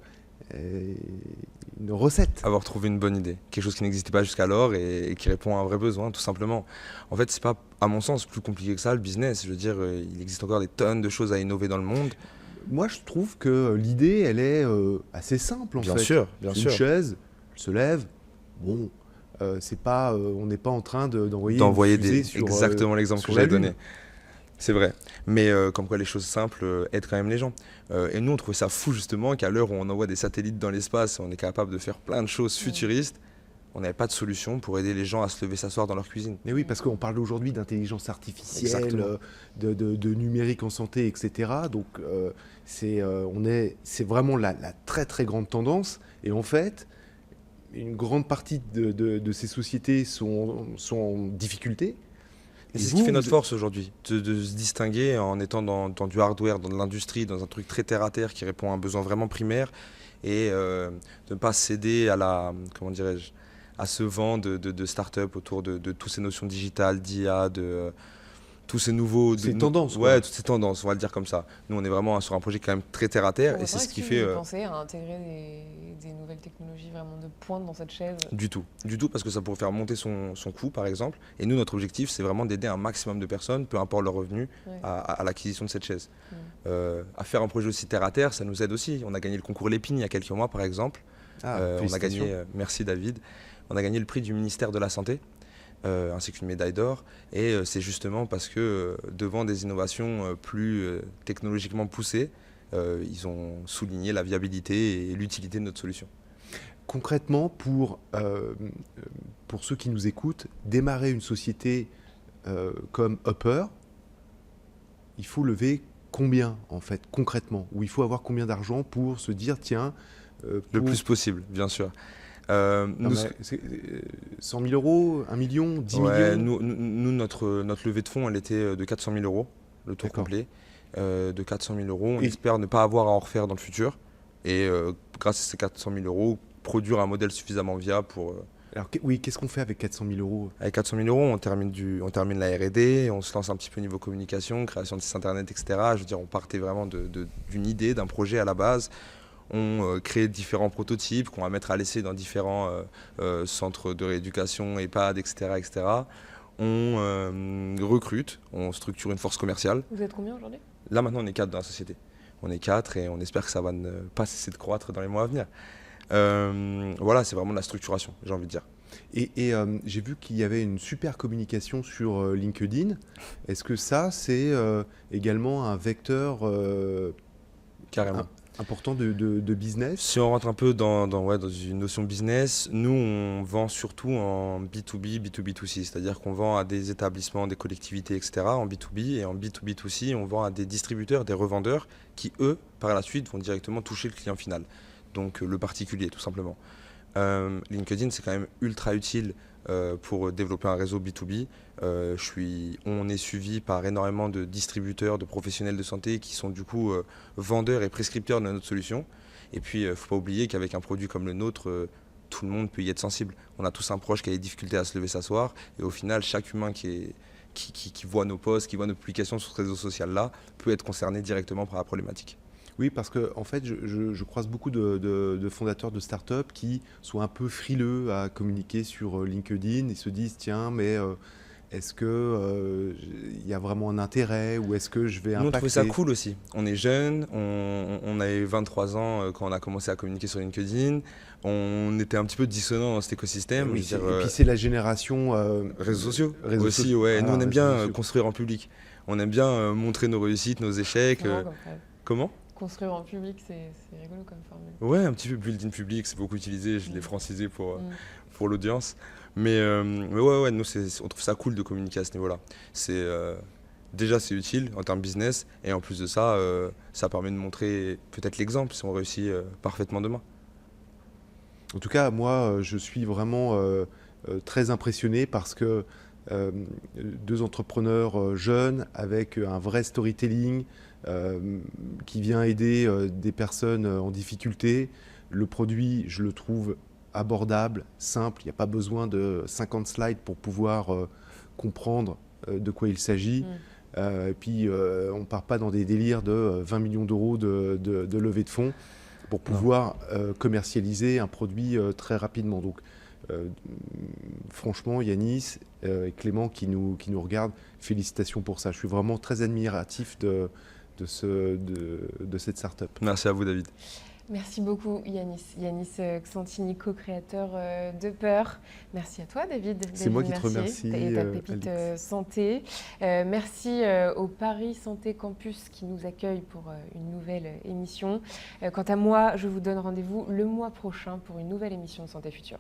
une recette. Avoir trouvé une bonne idée, quelque chose qui n'existait pas jusqu'alors et qui répond à un vrai besoin, tout simplement. En fait, c'est pas, à mon sens, plus compliqué que ça, le business. Je veux dire, il existe encore des tonnes de choses à innover dans le monde. Moi, je trouve que l'idée, elle est assez simple, en fait. Bien sûr. Une chaise, elle se lève, bon... c'est pas, on n'est pas en train d'envoyer une fusée sur, exactement l'exemple que j'avais donné. C'est vrai. Mais comme quoi les choses simples aident quand même les gens. Et nous, on trouve ça fou justement qu'à l'heure où on envoie des satellites dans l'espace, on est capable de faire plein de choses futuristes. On n'avait pas de solution pour aider les gens à se lever s'asseoir dans leur cuisine. Mais oui, parce qu'on parle aujourd'hui d'intelligence artificielle, de numérique en santé, etc. Donc c'est vraiment la très très grande tendance. Et en fait, une grande partie de ces sociétés sont en difficulté. Et c'est ce qui fait notre force aujourd'hui, de se distinguer en étant dans du hardware, dans de l'industrie, dans un truc très terre-à-terre qui répond à un besoin vraiment primaire et de ne pas céder à à ce vent de start-up autour de toutes ces notions digitales, d'IA, tous ces nouveaux... Ces tendances. Ouais, toutes ces tendances, on va le dire comme ça. Nous, on est vraiment sur un projet quand même très terre-à-terre et c'est ce qui fait... Vous pensez à intégrer des nouvelles technologies vraiment de pointe dans cette chaise? Du tout, parce que ça pourrait faire monter son coût, par exemple. Et nous, notre objectif, c'est vraiment d'aider un maximum de personnes, peu importe leur revenu, à l'acquisition de cette chaise. À faire un projet aussi terre-à-terre, ça nous aide aussi. On a gagné le concours Lépine il y a quelques mois, par exemple. On a gagné, merci David, on a gagné le prix du ministère de la Santé. Ainsi qu'une médaille d'or. Et c'est justement parce que devant des innovations plus technologiquement poussées, ils ont souligné la viabilité et l'utilité de notre solution. Concrètement, pour ceux qui nous écoutent, démarrer une société comme Upper, il faut lever combien en fait concrètement? Ou il faut avoir combien d'argent pour se dire tiens... Le plus possible, bien sûr. 100 000 €, 1 million, 10 millions. Nous, notre levée de fonds, elle était de 400 000 €, le tour complet. De 400 000 €. On espère ne pas avoir à en refaire dans le futur. Et grâce à ces 400 000 €, produire un modèle suffisamment viable pour... Alors oui, qu'est-ce qu'on fait avec 400 000 €? Avec 400 000 €, on termine la R&D, on se lance un petit peu niveau communication, création de site internet, etc. Je veux dire, on partait vraiment d'une idée, d'un projet à la base. On crée différents prototypes qu'on va mettre à l'essai dans différents centres de rééducation, EHPAD, etc. On recrute, on structure une force commerciale. Vous êtes combien aujourd'hui? Là maintenant on est 4 dans la société. On est 4 et on espère que ça va ne pas cesser de croître dans les mois à venir. Voilà, c'est vraiment de la structuration, j'ai envie de dire. Et j'ai vu qu'il y avait une super communication sur LinkedIn. Est-ce que ça, c'est également un vecteur carrément important de business? Si on rentre un peu dans une notion business, nous on vend surtout en B2B, B2B2C, c'est-à-dire qu'on vend à des établissements, des collectivités, etc. en B2B, et en B2B2C, on vend à des distributeurs, des revendeurs qui, eux, par la suite, vont directement toucher le client final, donc le particulier tout simplement. LinkedIn, c'est quand même ultra utile pour développer un réseau B2B. On est suivi par énormément de distributeurs, de professionnels de santé qui sont du coup vendeurs et prescripteurs de notre solution. Et puis, il ne faut pas oublier qu'avec un produit comme le nôtre, tout le monde peut y être sensible. On a tous un proche qui a des difficultés à se lever, s'asseoir. Et au final, chaque humain qui voit nos posts, qui voit nos publications sur ce réseau social-là, peut être concerné directement par la problématique. Oui, parce que en fait, je croise beaucoup de fondateurs de start-up qui sont un peu frileux à communiquer sur LinkedIn. Ils se disent, tiens, mais est-ce que y a vraiment un intérêt ou est-ce que je vais Nous, on impacter? trouve ça cool aussi. On est jeunes, on avait 23 ans quand on a commencé à communiquer sur LinkedIn. On était un petit peu dissonant dans cet écosystème. Oui, Je veux dire, et puis c'est la génération réseaux sociaux réseaux aussi, sociaux. ouais. Voilà, Nous, on aime réseaux bien sociaux. construire en public. On aime bien montrer nos réussites, nos échecs. C'est marrant comme phrase. Comment? Construire en public, c'est rigolo comme formule. Ouais, un petit peu build-in public, c'est beaucoup utilisé. Je l'ai francisé pour l'audience. Mais ouais, nous, on trouve ça cool de communiquer à ce niveau-là. Déjà, c'est utile en termes business. Et en plus de ça, ça permet de montrer peut-être l'exemple si on réussit parfaitement demain. En tout cas, moi, je suis vraiment très impressionné parce que deux entrepreneurs jeunes avec un vrai storytelling qui vient aider des personnes en difficulté. Le produit, je le trouve abordable, simple. Il n'y a pas besoin de 50 slides pour pouvoir comprendre de quoi il s'agit. Et puis, on ne part pas dans des délires de 20 millions d'euros de levée de fonds pour pouvoir commercialiser un produit très rapidement. Donc, franchement, Yanis et Clément qui nous regardent, félicitations pour ça. Je suis vraiment très admiratif de cette start-up. Merci à vous, David. Merci beaucoup Yanis. Yanis Xantini, co-créateur de Peur. Merci à toi David. C'est moi qui te remercie. Et ta pépite santé. Merci au Paris Santé Campus qui nous accueille pour une nouvelle émission. Quant à moi, je vous donne rendez-vous le mois prochain pour une nouvelle émission de Santé Future.